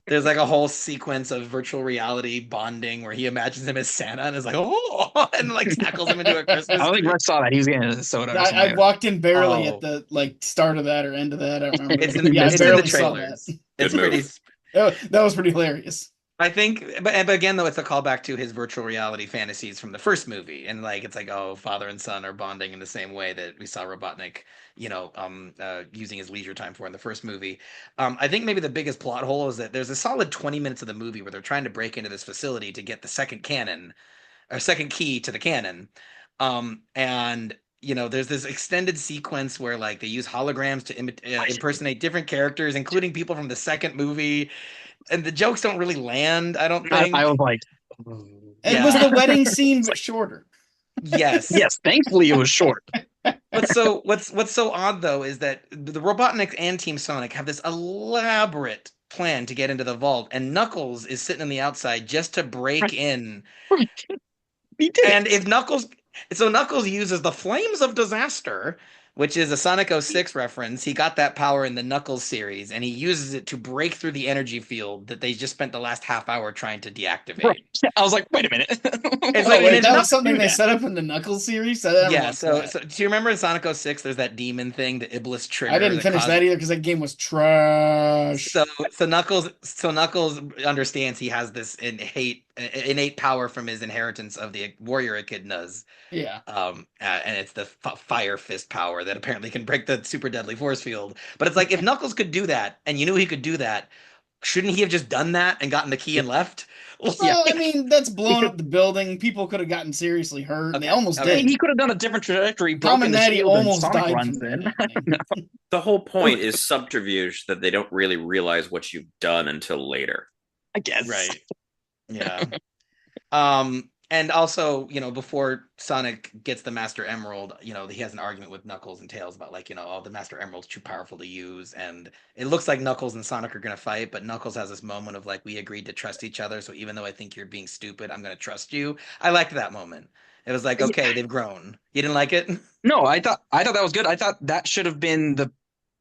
S1: There's like a whole sequence of virtual reality bonding where he imagines him as Santa and is like, oh, and like tackles him into a Christmas.
S2: I don't think Russ saw that. He was getting a soda.
S3: I walked in barely at the start of that or end of that. I don't remember.
S1: It's in the trailers. It's pretty.
S3: Oh, that was pretty hilarious.
S1: I think, but again, though, it's a callback to his virtual reality fantasies from the first movie, and like it's like, oh, father and son are bonding in the same way that we saw Robotnik, using his leisure time for in the first movie. I think maybe the biggest plot hole is that there's a solid 20 minutes of the movie where they're trying to break into this facility to get the second key to the cannon, and there's this extended sequence where like they use holograms to impersonate different characters, including people from the second movie. And the jokes don't really land, I don't think.
S2: I was like,
S3: it was the wedding scene, but shorter.
S1: Yes.
S2: Yes, thankfully it was short.
S1: What's so odd though is that the Robotniks and Team Sonic have this elaborate plan to get into the vault, and Knuckles is sitting on the outside just to break in.
S2: He did.
S1: And Knuckles uses the Flames of Disaster, which is a Sonic 06 reference. He got that power in the Knuckles series, and he uses it to break through the energy field that they just spent the last half hour trying to deactivate.
S2: Right. I was like, wait a minute.
S1: It's like,
S3: that was something they set up in the Knuckles series? So do
S1: you remember in Sonic 06, there's that demon thing, the Iblis trigger?
S3: I didn't finish that either because that game was trash.
S1: So Knuckles understands he has this innate power from his inheritance of the warrior echidnas.
S3: Yeah.
S1: And it's the fire fist power that apparently can break the super deadly force field. But it's like, if Knuckles could do that, and you knew he could do that, shouldn't he have just done that and gotten the key and left?
S3: Well, I mean, that's blown up the building. People could have gotten seriously hurt. Okay. They almost did.
S2: He could have done a different trajectory.
S3: Tom and Natty almost died from
S4: The whole point is subterfuge that they don't really realize what you've done until later.
S2: I guess.
S1: Right. Yeah. And also, before Sonic gets the Master Emerald, he has an argument with Knuckles and Tails about like, the Master Emerald's too powerful to use. And it looks like Knuckles and Sonic are going to fight, but Knuckles has this moment of like, we agreed to trust each other. So even though I think you're being stupid, I'm going to trust you. I liked that moment. It was like, okay, they've grown. You didn't like it?
S2: No, I thought that was good. I thought that should have been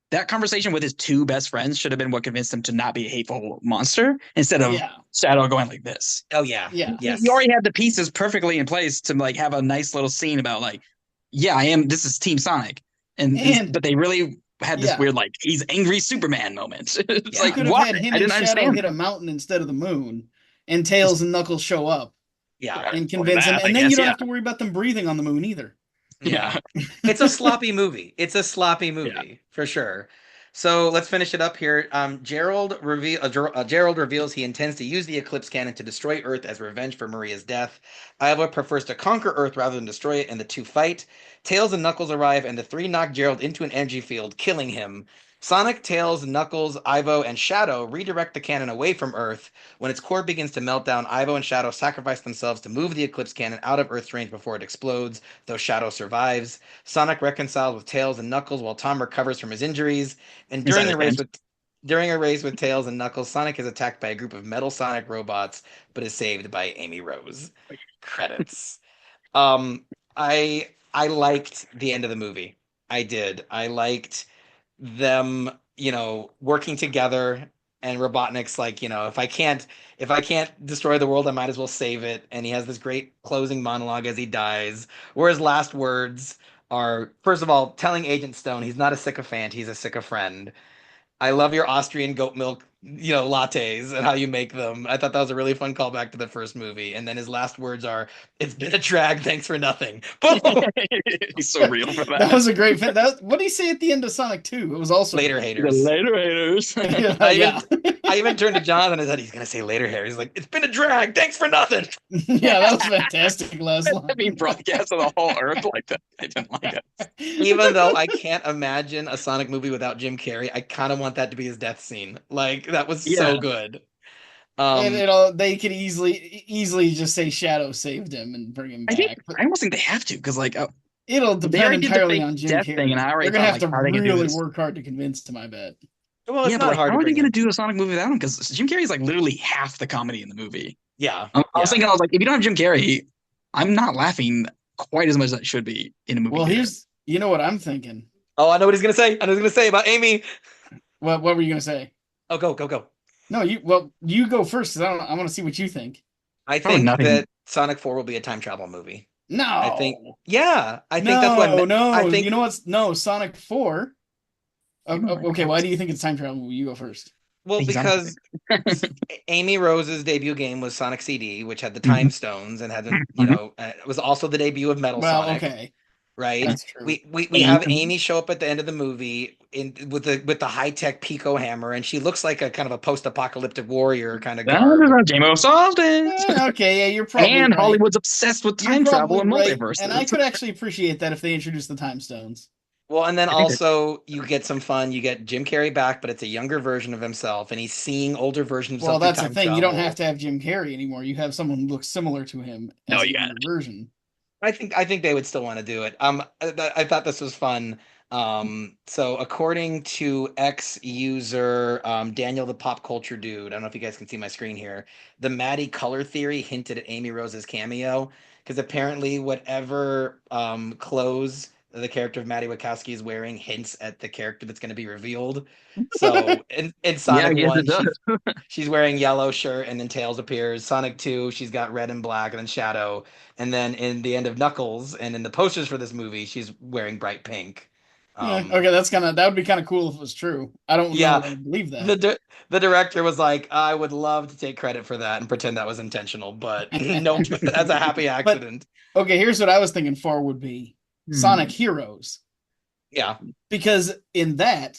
S2: that conversation with his two best friends should have been what convinced him to not be a hateful monster instead of Shadow going like this.
S1: Oh yeah. Yeah.
S2: Yes. He already had the pieces perfectly in place to like have a nice little scene about like, this is Team Sonic. But they really had this weird like he's angry Superman moment. It's like what?
S3: Had him I didn't and Shadow hit a mountain instead of the moon, and Tails and Knuckles show up.
S1: Yeah.
S3: And convince him. And then you don't have to worry about them breathing on the moon either.
S1: Yeah. It's a sloppy movie. For sure. So let's finish it up here. Gerald reveals he intends to use the Eclipse Cannon to destroy Earth as revenge for Maria's death. Iowa prefers to conquer Earth rather than destroy it, and the two fight. Tails and Knuckles arrive, and the three knock Gerald into an energy field, killing him. Sonic, Tails, Knuckles, Ivo, and Shadow redirect the cannon away from Earth. When its core begins to melt down, Ivo and Shadow sacrifice themselves to move the Eclipse Cannon out of Earth's range before it explodes, though Shadow survives. Sonic reconciles with Tails and Knuckles while Tom recovers from his injuries. And during a race with Tails and Knuckles, Sonic is attacked by a group of Metal Sonic robots, but is saved by Amy Rose. Credits. Um, I liked the end of the movie. I did. I liked them, working together, and Robotnik's like, if I can't destroy the world, I might as well save it. And he has this great closing monologue as he dies, where his last words are, first of all, telling Agent Stone he's not a sycophant, he's a sycophriend. I love your Austrian goat milk, lattes and how you make them. I thought that was a really fun callback to the first movie. And then his last words are, "It's been a drag. Thanks for nothing." Boom.
S2: He's so real for that.
S3: That was a great fit. What did he say at the end of Sonic 2? It was also
S1: Later
S3: great.
S1: haters.
S2: The later haters.
S1: I even turned to Jonathan and said he's gonna say later haters. He's like, "It's been a drag. Thanks for nothing."
S3: Yeah, that was fantastic last line.
S2: I mean, broadcast of the whole Earth like that. I didn't like it.
S1: Even though I can't imagine a Sonic movie without Jim Carrey, I kind of want that to be his death scene. Like that was so good.
S3: And they could easily just say Shadow saved him and bring him back.
S2: I almost think they have to, because
S3: It'll depend entirely on Jim
S2: death
S3: Carrey.
S2: thing, and I already
S3: They're gonna have to
S2: how they can do
S3: really
S2: this.
S3: work hard to convince him, I bet.
S1: Well, it's
S2: Yeah,
S1: not
S2: but
S1: hard
S2: how
S1: to
S2: are they
S1: bring
S2: going to
S1: him.
S2: do a Sonic movie without him? Because Jim Carrey's like literally half the comedy in the movie.
S1: Yeah.
S2: I was thinking, if you don't have Jim Carrey, I'm not laughing quite as much as I should be in a movie.
S3: Well, you know what I'm thinking.
S1: Oh, I know what he's gonna say. I know what he's gonna say about Amy.
S3: What were you gonna say?
S1: Oh, go.
S3: No, you go first, because I want to see what you think.
S1: I think that Sonic 4 will be a time travel movie.
S3: No,
S1: I think that's what.
S3: No,
S1: I think
S3: you know what's Sonic 4. Okay, why do you think it's time travel movie? You go first.
S1: Well, because Amy Rose's debut game was Sonic CD, which had the time stones and had it was also the debut of Metal Sonic.
S3: Okay.
S1: Right.
S3: That's true.
S1: We have Amy show up at the end of the movie with the high-tech Pico hammer, and she looks like a kind of a post-apocalyptic warrior kind of garb.
S2: JayMo solved it.
S3: Okay, yeah, you're probably
S2: and
S3: right.
S2: Hollywood's obsessed with time travel and multiverse.
S3: And I could actually appreciate that if they introduced the time stones.
S1: Well, and then also you get some fun. You get Jim Carrey back, but it's a younger version of himself, and he's seeing older versions of
S3: Well, that's the
S1: time
S3: thing.
S1: travel.
S3: You don't have to have Jim Carrey anymore. You have someone who looks similar to him as a younger version.
S1: I think they would still want to do it. I thought this was fun. So according to ex-user Daniel the Pop Culture Dude, I don't know if you guys can see my screen here. The Maddie color theory hinted at Amy Rose's cameo, because apparently whatever clothes the character of Maddie Wachowski is wearing hints at the character that's going to be revealed. So in Sonic 1, she's wearing yellow shirt, and then Tails appears. Sonic 2, she's got red and black, and then Shadow. And then in the end of Knuckles, and in the posters for this movie, she's wearing bright pink.
S3: Okay, that would be kind of cool if it was true. I don't know if I believe that.
S1: The director was like, I would love to take credit for that and pretend that was intentional, but nope, that's a happy accident.
S3: But, okay, here's what I was thinking 4 would be. Sonic Heroes.
S1: Yeah.
S3: Because in that,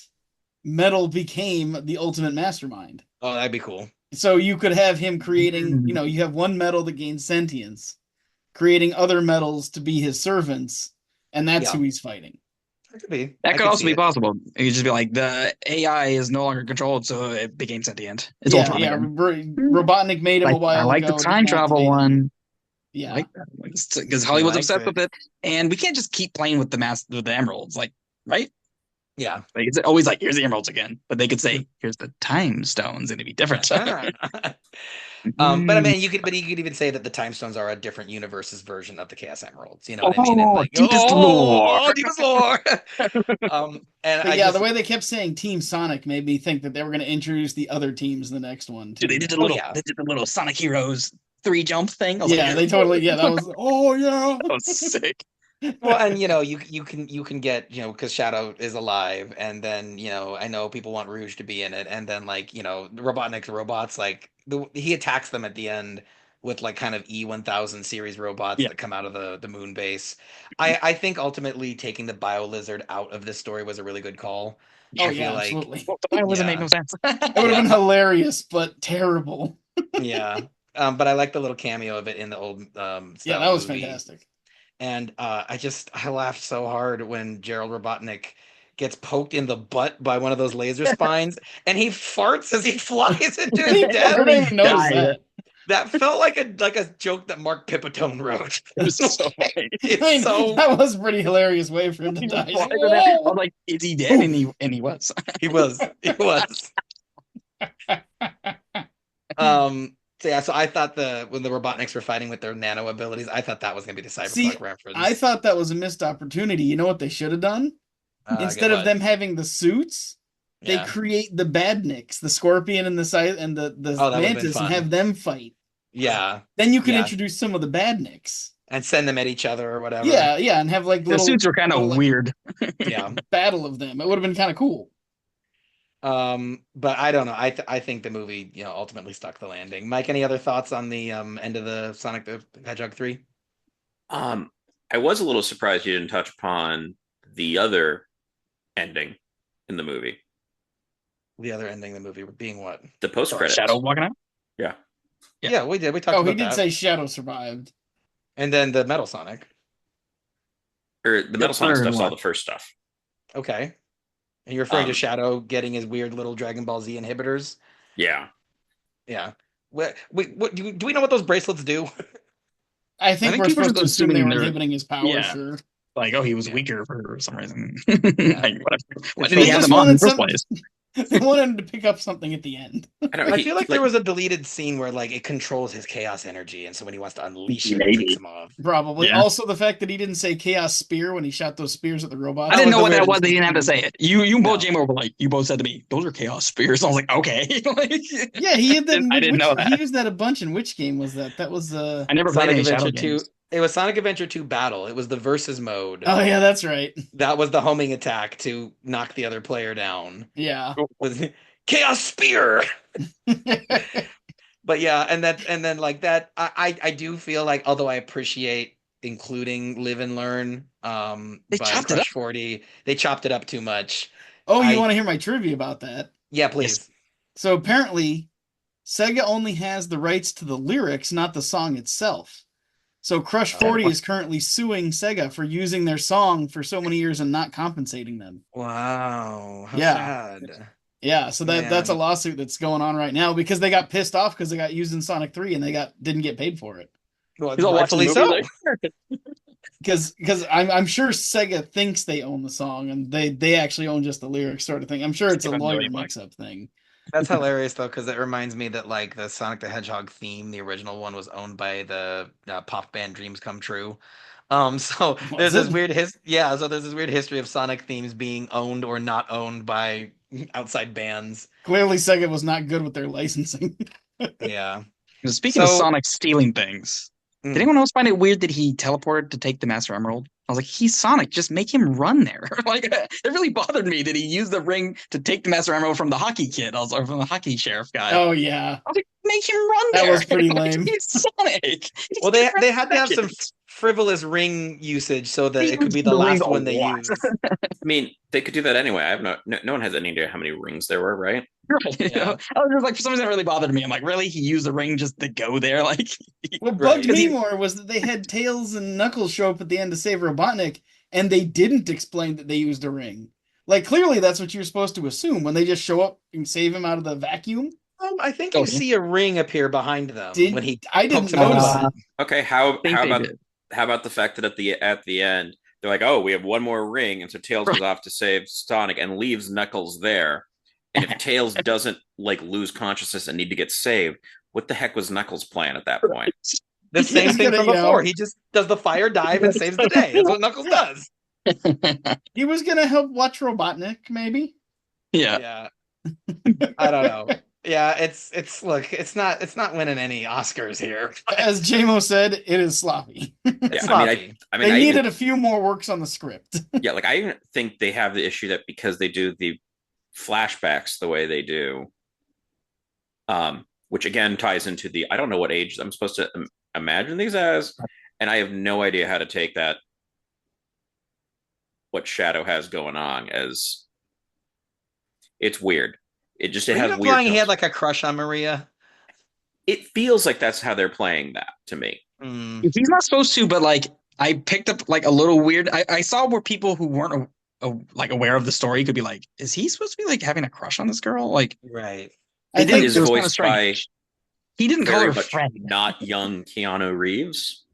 S3: Metal became the ultimate mastermind.
S1: Oh, that'd be cool.
S3: So you could have him creating, you have one metal that gains sentience, creating other metals to be his servants, and that's who he's fighting.
S1: That could be.
S2: That could also be possible. It could just be like the AI is no longer controlled, so it became sentient. It's
S3: Robotnik made him a while ago.
S2: I like the time travel one.
S3: Yeah,
S2: like that because Hollywood's obsessed with it, and we can't just keep playing with the emeralds, right?
S1: Yeah,
S2: it's always like, here's the emeralds again, but they could say, here's the time stones, and it'd be different.
S1: But I mean, you could even say that the time stones are a different universe's version of the Chaos Emeralds. You know what I mean? And
S2: deepest lore.
S1: Deepest lore.
S3: The way they kept saying Team Sonic made me think that they were going to introduce the other teams in the next one.
S2: Dude, they did the little Sonic Heroes 3 jump thing.
S3: They totally. Yeah, that was.
S2: That was sick.
S1: Well, and you can get, because Shadow is alive, and then I know people want Rouge to be in it, and then Robotnik's robots, he attacks them at the end with like kind of E1000 series robots that come out of the moon base. I think ultimately taking the bio lizard out of this story was a really good call.
S3: Oh
S1: I
S3: yeah,
S1: feel like
S3: absolutely.
S2: Well, the bio lizard made no sense.
S3: It would have been hilarious, but terrible.
S1: yeah. But I like the little cameo of it in the old
S3: Yeah,
S1: style
S3: that was
S1: movie.
S3: fantastic.
S1: And I laughed so hard when Gerald Robotnik gets poked in the butt by one of those laser spines, and he farts as he flies into his
S3: I
S1: death.
S3: didn't even notice
S2: died.
S3: that.
S1: That felt like a joke that Mark Pipitone wrote.
S2: It was so funny.
S3: That was a pretty hilarious way for him to die.
S2: I was like, is he dead? And he was.
S1: He was. So I thought when the Robotniks were fighting with their nano abilities, I thought that was gonna be the Cyberpunk reference.
S3: I thought that was a missed opportunity. You know what they should have done? Instead of them having the suits, they create the badniks, the scorpion and the mantis, and have them fight.
S1: Yeah.
S3: Then you can introduce some of the badniks
S1: and send them at each other or whatever.
S3: Yeah, and have like
S2: the suits were kind of weird.
S3: Battle of them. It would have been kind of cool.
S1: But I don't know. I think the movie, ultimately stuck the landing. Mike, any other thoughts on the end of the Sonic the Hedgehog 3?
S4: I was a little surprised you didn't touch upon the other ending in the movie.
S1: The other ending in the movie being what?
S4: The post credits.
S2: Shadow walking out?
S1: Yeah, we did. We talked about that.
S3: Oh, he did say Shadow survived.
S1: And then the Metal Sonic.
S4: Or the Metal Sonic stuff's all the first stuff.
S1: Okay. And you're referring to Shadow getting his weird little Dragon Ball Z inhibitors?
S4: Yeah.
S1: Yeah. What do we know what those bracelets do?
S3: I think we're supposed to assume they were inhibiting his power, sure.
S2: Like, he was weaker for some reason. Like, whatever. Why did
S3: he
S2: he have them on in the first place?
S3: They wanted him to pick up something at the end.
S1: I feel like there was a deleted scene where like it controls his chaos energy, and so when he wants to unleash it, it takes him off.
S3: Probably. Yeah. Also, the fact that he didn't say chaos spear when he shot those spears at the robots.
S2: I didn't know what that was. They didn't have to say it. You both, Jaymo, were like, you both said to me, "Those are chaos spears." I was like, okay.
S3: Yeah, he had that.
S2: I didn't know that.
S3: He used that a bunch. In which game was that? That was
S2: I never played
S1: Sonic
S2: any
S1: Adventure
S2: Shadow
S1: 2.
S2: games.
S1: It was Sonic Adventure 2 Battle. It was the versus mode.
S3: Oh yeah, that's right.
S1: That was the homing attack to knock the other player down.
S3: Yeah.
S1: Was Chaos Spear. But yeah, and then like that, I do feel like, although I appreciate including Live and Learn,
S2: they chopped it up.
S1: 40, they chopped it up too much.
S3: Oh, you want to hear my trivia about that?
S1: Yeah, please.
S3: Yes. So apparently, Sega only has the rights to the lyrics, not the song itself. So Crush 40 is currently suing Sega for using their song for so many years and not compensating them.
S1: Wow. How sad.
S3: Yeah, so that's a lawsuit that's going on right now because they got pissed off because they got used in Sonic 3 and they didn't get paid for it.
S1: Well, rightfully so.
S3: Because I'm sure Sega thinks they own the song and they actually own just the lyrics sort of thing. I'm sure it's a lawyer mix-up thing.
S1: That's hilarious though, because it reminds me that like the Sonic the Hedgehog theme, the original one, was owned by the pop band Dreams Come True. So there's this weird history of Sonic themes being owned or not owned by outside bands.
S3: Clearly, Sega was not good with their licensing.
S1: Yeah.
S2: Speaking of Sonic stealing things, did anyone else find it weird that he teleported to take the Master Emerald? I was like, he's Sonic, just make him run there. Like, it really bothered me that he used the ring to take the Master Emerald from the hockey kid, or from the hockey sheriff guy.
S3: Oh yeah,
S2: I was like, make him run there.
S3: That was pretty lame.
S2: He's Sonic.
S1: Well, they had to have some frivolous ring usage so that it could be the last one they used.
S4: I mean, they could do that anyway. I have no one has any idea how many rings there were, right?
S2: Right. Yeah. I was just like, for some reason, it really bothered me. I'm like, really? He used the ring just to go there? Like,
S3: what bugged me more was that they had Tails and Knuckles show up at the end to save Robotnik, and they didn't explain that they used a ring. Like, clearly, that's what you're supposed to assume when they just show up and save him out of the vacuum.
S1: I think you see a ring appear behind them when he.
S3: I didn't notice it.
S4: Okay, how about the fact that at the end they're like, oh, we have one more ring, and so Tails goes off to save Sonic and leaves Knuckles there. And if Tails doesn't like lose consciousness and need to get saved, what the heck was Knuckles' plan at that point?
S1: The same thing from before. He just does the fire dive and saves the day. That's what Knuckles does.
S3: He was gonna help watch Robotnik, maybe.
S1: Yeah. I don't know. Yeah, it's not winning any Oscars here.
S3: As Jaymo said, it is sloppy.
S4: It's sloppy. I mean,
S3: they needed a few more works on the script.
S4: Yeah, like I think they have the issue that because they do the flashbacks the way they do, which again ties into the I don't know what age I'm supposed to imagine these as, and I have no idea how to take that what Shadow has going on as it's weird. It
S1: Are you
S4: has weird
S1: implying he had
S4: tones.
S1: like a crush on Maria?
S4: It feels like that's how they're playing that to me.
S1: Mm,
S2: If he's not supposed to, but like I picked up like a little weird. I saw where people who weren't like aware of the story could be like, is he supposed to be like having a crush on this girl? Like
S1: right.
S3: I
S2: it
S4: But
S2: didn't.
S3: think
S4: is
S2: It was kind of
S4: voiced by
S2: strange. He didn't call
S4: very
S2: her
S4: much
S2: friend,
S4: not young Keanu Reeves.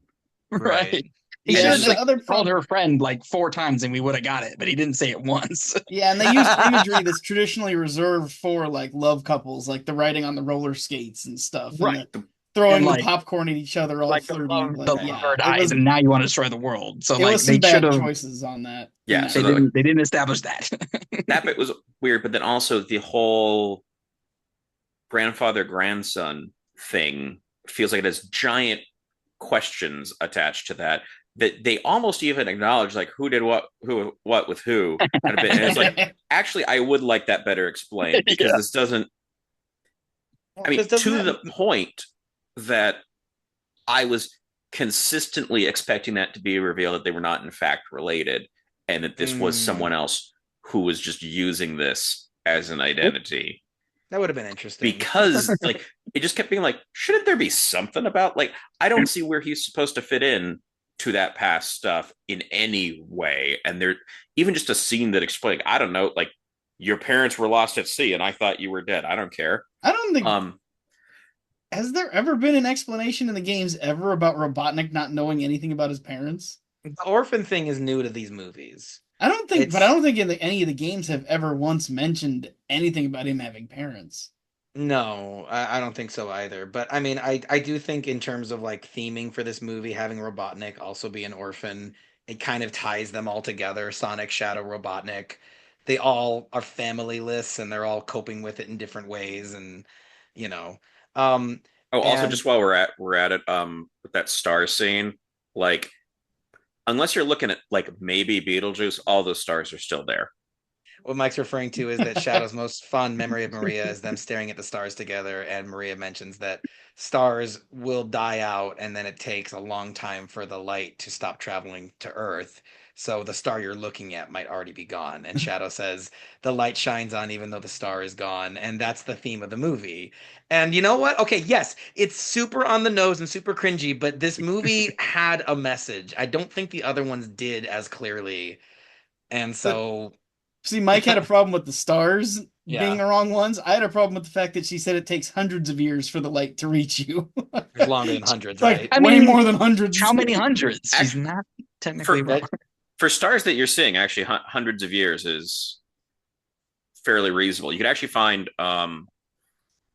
S1: Right.
S2: right? He should
S3: yeah,
S2: have
S4: And
S2: just
S3: the
S2: like
S3: other
S2: called
S3: problem.
S2: her friend like 4 times and we would have got it, but he didn't say it once.
S3: Yeah, and they used imagery that's traditionally reserved for like love couples, like the riding on the roller skates and stuff, and
S2: Right.
S3: the
S2: And
S3: throwing the
S2: like
S3: popcorn at each other, all flirty.
S2: the
S3: Like,
S2: lover
S3: yeah,
S2: dies and now you want to destroy the world. So
S3: it
S2: like
S3: was some
S2: they should
S3: bad
S2: have
S3: choices on that in
S4: yeah,
S3: that
S4: so
S2: they
S3: regard.
S2: didn't establish that.
S4: that bit was weird, but then also the whole grandfather grandson thing feels like it has giant questions attached to that they almost even acknowledge like who did what with who kind of bit. And it's like actually I would like that better explained because
S2: Yeah.
S4: this doesn't I mean
S1: Because doesn't
S4: to
S1: that
S4: the point that I was consistently expecting that to be revealed that they were not in fact related and that this was
S1: mm,
S4: someone else who was just using this as an identity
S1: that would have been interesting.
S4: because like it just kept being like shouldn't there be something about like I don't see where he's supposed to fit in to that past stuff in any way and there even just a scene that explained I don't know like your parents were lost at sea and I thought you were dead I don't care
S3: I don't think
S4: um
S3: has there ever been an explanation in the games ever about Robotnik not knowing anything about his parents?
S1: The orphan thing is new to these movies.
S3: I don't think, but I
S1: It's
S3: don't think any of the games have ever once mentioned anything about him having parents.
S1: no, I don't think so either. But I mean, I do think in terms of like theming for this movie, having Robotnik also be an orphan, it kind of ties them all together. Sonic, Shadow, Robotnik, they all are familyless and they're all coping with it in different ways, and you know, um,
S4: oh also
S1: and
S4: just while we're at it with that star scene like unless you're looking at like maybe Beetlejuice all those stars are still there.
S1: what Mike's referring to is that Shadow's most fond memory of Maria is them staring at the stars together, and Maria mentions that stars will die out, and then it takes a long time for the light to stop traveling to Earth. So the star you're looking at might already be gone. And Shadow says the light shines on even though the star is gone, and that's the theme of the movie. And you know what? Okay, yes, it's super on the nose and super cringy, but this movie had a message. I don't think the other ones did as clearly. And
S3: But
S1: so,
S3: see, Mike had a problem with the stars being
S1: yeah.
S3: the wrong ones. I had a problem with the fact that she said it takes hundreds of years for the light to reach you.
S1: It's longer than hundreds,
S3: It's like
S1: right?
S2: I
S3: way
S2: mean,
S3: more than hundreds.
S2: how many hundreds? She's
S4: Actually,
S2: not technically
S4: for
S2: wrong.
S1: That
S4: for stars that you're seeing actually hundreds of years is fairly reasonable. You could actually find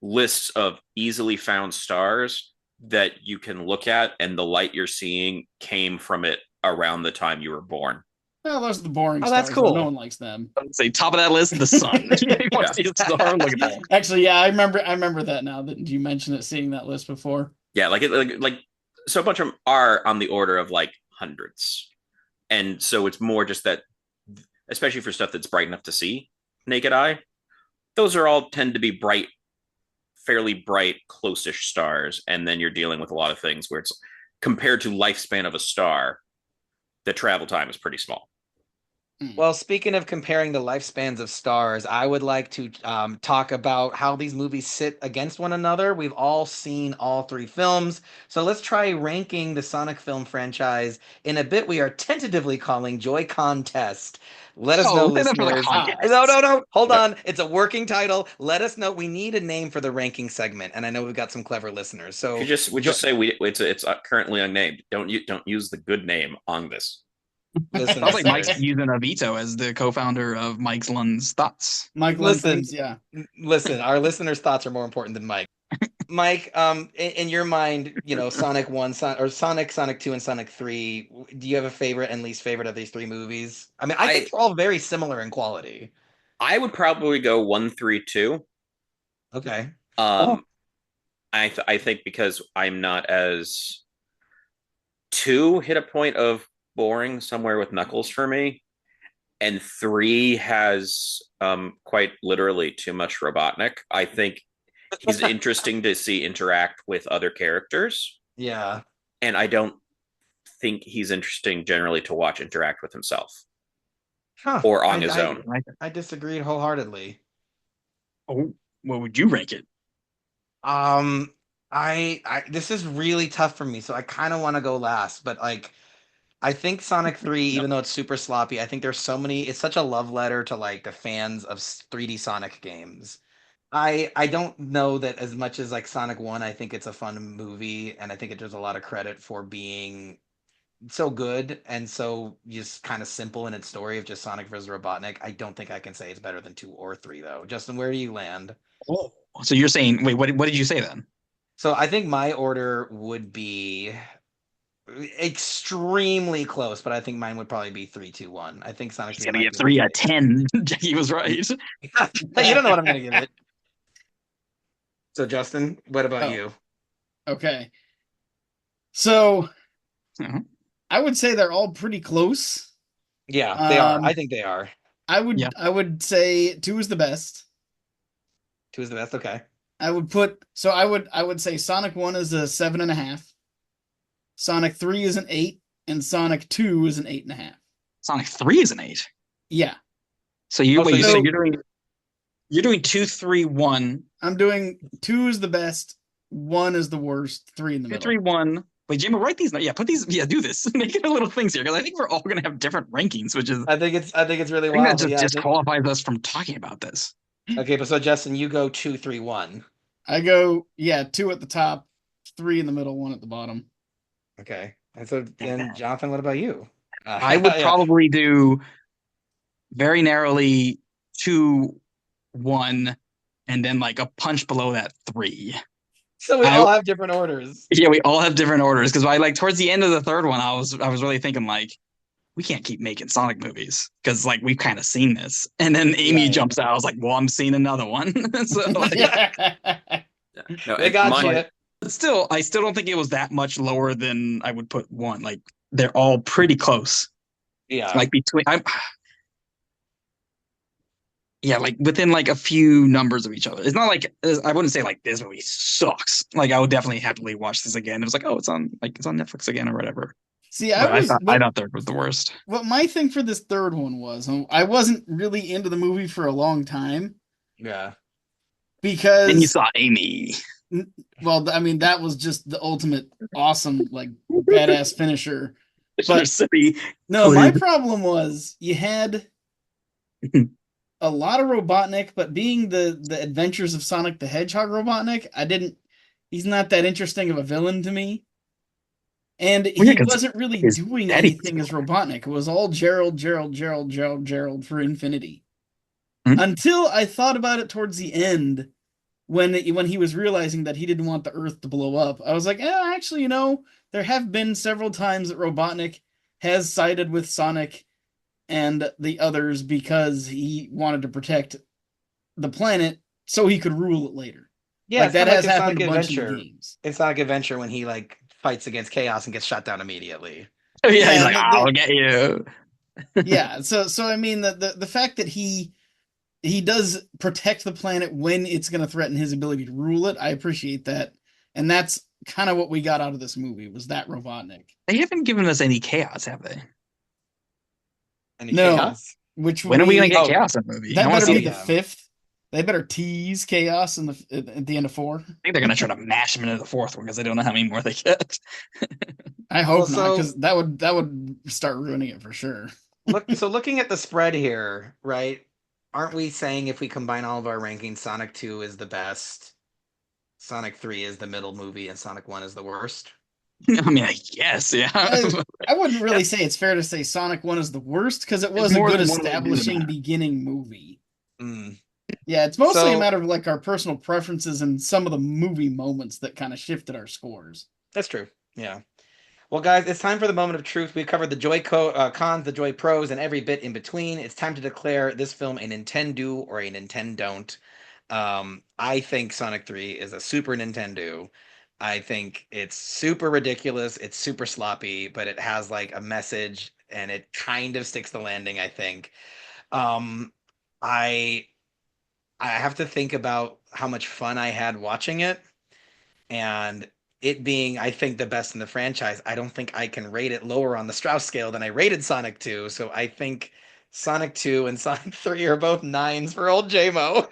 S4: lists of easily found stars that you can look at, and the light you're seeing came from it around the time you were born.
S3: Well, those are the boring
S1: oh, that's
S3: stars. Though. No
S1: cool.
S3: one likes them.
S2: I'd say top of that list, the sun. You want
S4: Yeah,
S2: to see a star? Look at that.
S3: Actually, yeah, I remember. I remember that now that you mentioned it, seeing that list before.
S4: yeah, like so a bunch of them are on the order of like hundreds, and so it's more just that, especially for stuff that's bright enough to see naked eye. Those are all tend to be bright fairly bright, close-ish stars, and then you're dealing with a lot of things where it's compared to lifespan of a star, the travel time is pretty small.
S1: Well, speaking of comparing the lifespans of stars, I would like to talk about how these movies sit against one another. We've all seen all three films, so let's try ranking the Sonic film franchise in a bit we are tentatively calling JoyContest. Let us know,
S2: Oh, stand up for the
S1: listeners.
S2: contest.
S1: No. Hold
S4: No,
S1: on. It's a working title. Let us know. We need a name for the ranking segment, and I know we've got some clever listeners.
S4: you
S1: So,
S4: just we just say it's currently unnamed. Don't use the good name on this.
S1: listen,
S2: Sounds like Mike's
S1: listeners.
S2: using a veto as the co-founder of Mike's Lund's Thoughts.
S3: Mike
S1: Listen,
S3: Lentons, yeah.
S1: listen. Our listeners' thoughts are more important than Mike. Mike, in your mind, Sonic One, or Sonic Two, and Sonic Three. Do you have a favorite and least favorite of these three movies? I mean, I think
S4: I
S1: they're all very similar in quality.
S4: I would probably go 1, 3, 2.
S1: Okay.
S2: Oh,
S4: Um, I think because I'm not as two hit a point of boring somewhere with Knuckles for me, and three has quite literally too much Robotnik. I think he's interesting to see interact with other characters.
S1: Yeah.
S4: And I don't think he's interesting generally to watch interact with himself
S1: Huh.
S4: or on his own.
S1: I disagreed wholeheartedly.
S2: Oh, what would you rank it?
S1: I this is really tough for me, so I kind of want to go last, but like I think Sonic 3,
S2: No.
S1: even though it's super sloppy, I think there's so many, it's such a love letter to like the fans of 3D Sonic games. I don't know that as much as like Sonic 1, I think it's a fun movie, and I think it deserves a lot of credit for being so good and so just kind of simple in its story of just Sonic versus Robotnik. I don't think I can say it's better than 2 or 3 though. Justin, where do you land?
S2: Oh, so you're saying, wait, what did you say then?
S1: So I think my order would be extremely close, but I think mine would probably be 3, 2, 1. I think Sonic
S2: He's
S1: 3
S2: gonna
S1: might
S2: give
S1: be
S2: 3 out of 10. Jackie was right.
S1: you don't know what I'm gonna give it. So Justin, what about
S3: Oh,
S1: you?
S3: okay. So
S2: Uh-huh.
S3: I would say they're all pretty close.
S1: Yeah, they are. I think they are.
S2: Yeah.
S3: I would say 2 is the best.
S1: 2 is the best. Okay.
S3: I would say Sonic 1 is a 7.5. Sonic 3 is an 8, and Sonic 2 is an 8.5.
S2: Sonic 3 is an 8.
S3: Yeah.
S2: So you
S1: Oh, so
S2: wait,
S1: you
S2: so
S1: think
S2: you're doing 2, 3, 1.
S3: I'm doing 2 is the best, 1 is the worst, 3 in the
S2: 2,
S3: middle.
S2: 3, 1. Wait, Jaymo, write these. Yeah, put these. Yeah, do this. Make it a little things here because I think we're all gonna have different rankings, which is
S1: I think it's really
S2: I think that
S1: wild, but
S2: just
S1: yeah, I think
S2: disqualifies us from talking about this.
S1: okay, but so Justin, you go 2, 3, 1.
S3: I go, yeah, 2 at the top, 3 in the middle, 1 at the bottom.
S1: Okay. And so then Jonathan, what about you?
S2: I would
S1: Yeah.
S2: probably do very narrowly 2, 1, and then like a punch below that 3.
S1: So we
S2: I
S1: all have different orders.
S2: Yeah, we all have different orders because I like towards the end of the third one, I was really thinking like we can't keep making Sonic movies because like we've kind of seen this. And then Amy
S1: Right.
S2: jumps out. I was like, well, I'm seeing another one. So like,
S4: No,
S1: They got you.
S2: still, I still don't think it was that much lower than I would put 1. Like they're all pretty close.
S1: Yeah.
S2: Like yeah, like within like a few numbers of each other. It's not like I wouldn't say like this movie sucks. Like I would definitely happily watch this again. It was like, oh, it's on Netflix again or whatever.
S3: See,
S2: But I thought third was the worst.
S3: what my thing for this third one was, I wasn't really into the movie for a long time
S1: Yeah.
S3: because
S2: And you saw Amy.
S3: well, I mean, that was just the ultimate awesome, like badass finisher. But
S2: City.
S3: no, my problem was you had a lot of Robotnik, but being the adventures of Sonic the Hedgehog Robotnik, he's not that interesting of a villain to me. And he wasn't really doing anything as Robotnik. It was all Gerald for infinity. Until I thought about it towards the end, when he was realizing that he didn't want the Earth to blow up. I was like, actually, there have been several times that Robotnik has sided with Sonic and the others because he wanted to protect the planet so he could rule it later.
S1: Yeah,
S3: like that has happened a bunch in the games.
S1: It's Sonic Adventure when he like fights against Chaos and gets shot down immediately.
S2: Yeah, he's like, I'll get you.
S3: Yeah, so I mean the fact that he does protect the planet when it's going to threaten his ability to rule it, I appreciate that. And that's kind of what we got out of this movie was that Robotnik.
S2: They haven't given us any chaos, have they?
S1: Any chaos?
S2: When are we going to get chaos in the movie?
S3: That better be the 5th. They better tease chaos at the end of 4.
S2: I think they're going to try to mash them into the 4th one because they don't know how many more they get.
S3: I hope not, because that would start ruining it for sure.
S1: Looking at the spread here, right? Aren't we saying if we combine all of our rankings, Sonic 2 is the best, Sonic 3 is the middle movie, and Sonic 1 is the worst?
S2: I mean, I guess, yeah.
S3: I wouldn't really say it's fair to say Sonic 1 is the worst, because it was a good establishing beginning movie. Yeah, it's mostly a matter of like our personal preferences and some of the movie moments that kind of shifted our scores.
S1: That's true, yeah. Well, guys, it's time for the moment of truth. We've covered the Joy cons, the Joy pros, and every bit in between. It's time to declare this film a NintenDo or a NintenDon't. I think Sonic 3 is a super Nintendo. I think it's super ridiculous. It's super sloppy, but it has like a message and it kind of sticks the landing, I think. I I have to think about how much fun I had watching it, and it being, I think, the best in the franchise. I don't think I can rate it lower on the Strauss scale than I rated Sonic 2. So I think Sonic 2 and Sonic 3 are both nines for old JMO.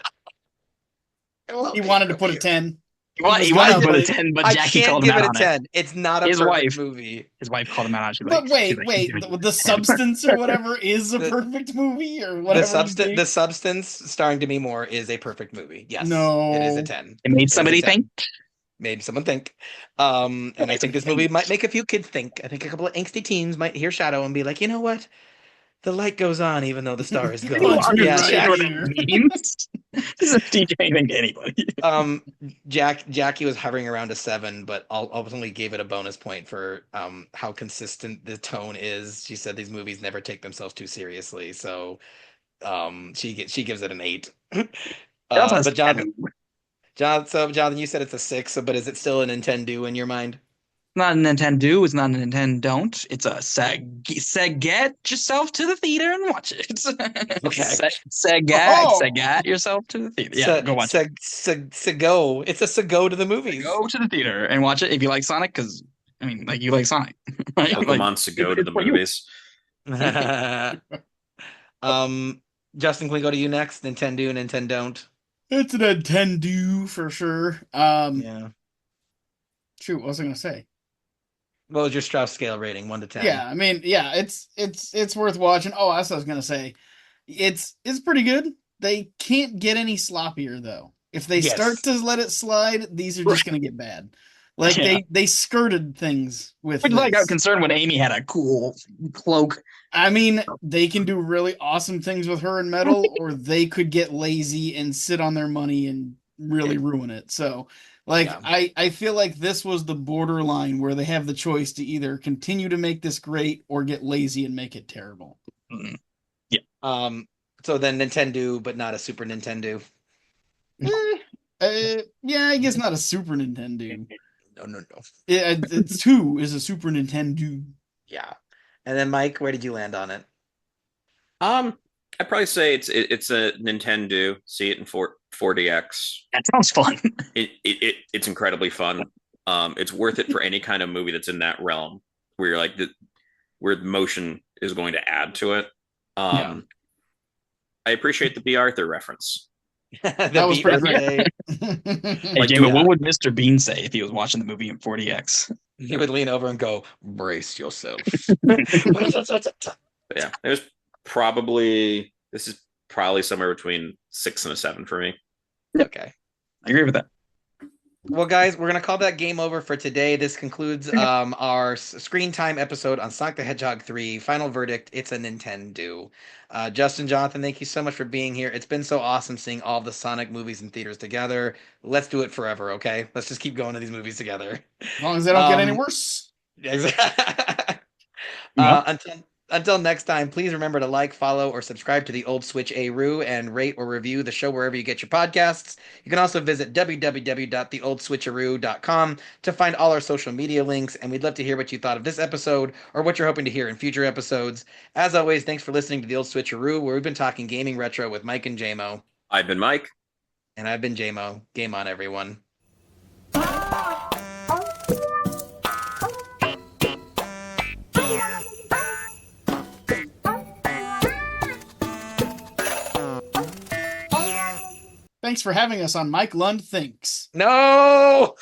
S3: He wanted to put a 10.
S2: He wanted to put a 10, but
S1: I
S2: Jackie
S1: can't
S2: called him
S1: give
S2: out
S1: it a
S2: on
S1: 10. It's not a
S2: His
S1: perfect
S2: wife.
S1: movie.
S2: His wife called him out on it. She's
S3: But
S2: like,
S3: wait, the substance or whatever is a perfect movie or whatever.
S1: The substance starring Demi Moore is a perfect movie. Yes,
S3: no,
S1: it is a 10.
S2: It made somebody think.
S1: Made someone think. And I think this movie might make a few kids think. I think a couple of angsty teens might hear Shadow and be like, you know what? The light goes on even though the star is gone.
S3: Watch me
S1: Yeah,
S3: right
S1: Jack,
S3: here.
S2: Means. This doesn't teach anything to anybody.
S1: Jackie was hovering around a 7, but ultimately gave it a bonus point for how consistent the tone is. She said these movies never take themselves too seriously, so she gives it an 8. But Jonathan, you said it's a 6, but is it still a Nintendo in your mind?
S2: Not a Nintendo. It's not a NintenDon't. It's a get yourself to the theater and watch it.
S1: Okay.
S2: Get yourself to the theater. Yeah, go watch it.
S1: Go. It's a Sego to the movies.
S2: Go to the theater and watch it if you like Sonic, because I mean, like, you like Sonic. Right?
S4: Pokemon to go to the movies.
S1: Justin, can we go to you next? NintenDon't.
S3: It's a Nintendo for sure.
S1: Yeah.
S3: Shoot, what was I gonna say?
S1: What was your Strauss scale rating? 1 to 10?
S3: Yeah, I mean, yeah, it's worth watching. Oh, that's what I was gonna say. It's pretty good. They can't get any sloppier though. If they start to let it slide, these are just gonna get bad. Like they skirted things with.
S2: But like, I was concerned when Amy had a cool cloak.
S3: I mean, they can do really awesome things with her in Metal, or they could get lazy and sit on their money and really ruin it. So, like, I feel like this was the borderline where they have the choice to either continue to make this great or get lazy and make it terrible.
S2: Mm-hmm.
S3: Yeah.
S1: So then Nintendo, but not a Super Nintendo.
S3: Yeah, I guess not a Super Nintendo.
S1: No.
S3: It's 2 is a Super Nintendo.
S1: Yeah. And then Mike, where did you land on it?
S4: I'd probably say it's a Nintendo. See it in 4DX.
S2: That sounds fun.
S4: It's incredibly fun. It's worth it for any kind of movie that's in that realm where you're like where the motion is going to add to it. I appreciate the B. Arthur reference.
S3: That was pretty great.
S2: Hey, Jaymo, what would Mr. Bean say if he was watching the movie in 4DX?
S1: He would lean over and go, "Brace yourself."
S4: Yeah, this is probably somewhere between 6 and a 7 for me.
S1: Okay,
S2: I agree with that.
S1: Well, guys, we're gonna call that game over for today. This concludes our screen time episode on Sonic the Hedgehog 3. Final verdict: it's a Nintendo. Justin, Jonathan, thank you so much for being here. It's been so awesome seeing all the Sonic movies in theaters together. Let's do it forever, okay? Let's just keep going to these movies together.
S3: As long as they don't get any worse.
S1: Until next time, please remember to like, follow, or subscribe to the Old SwitchAroo and rate or review the show wherever you get your podcasts. You can also visit www.theoldswitcheroo.com to find all our social media links, and we'd love to hear what you thought of this episode or what you're hoping to hear in future episodes. As always, thanks for listening to the Old Switcheroo, where we've been talking gaming retro with Mike and Jaymo.
S4: I've been Mike.
S1: And I've been Jaymo. Game on, everyone.
S3: Thanks for having us on Mike Lund Thinks.
S1: No!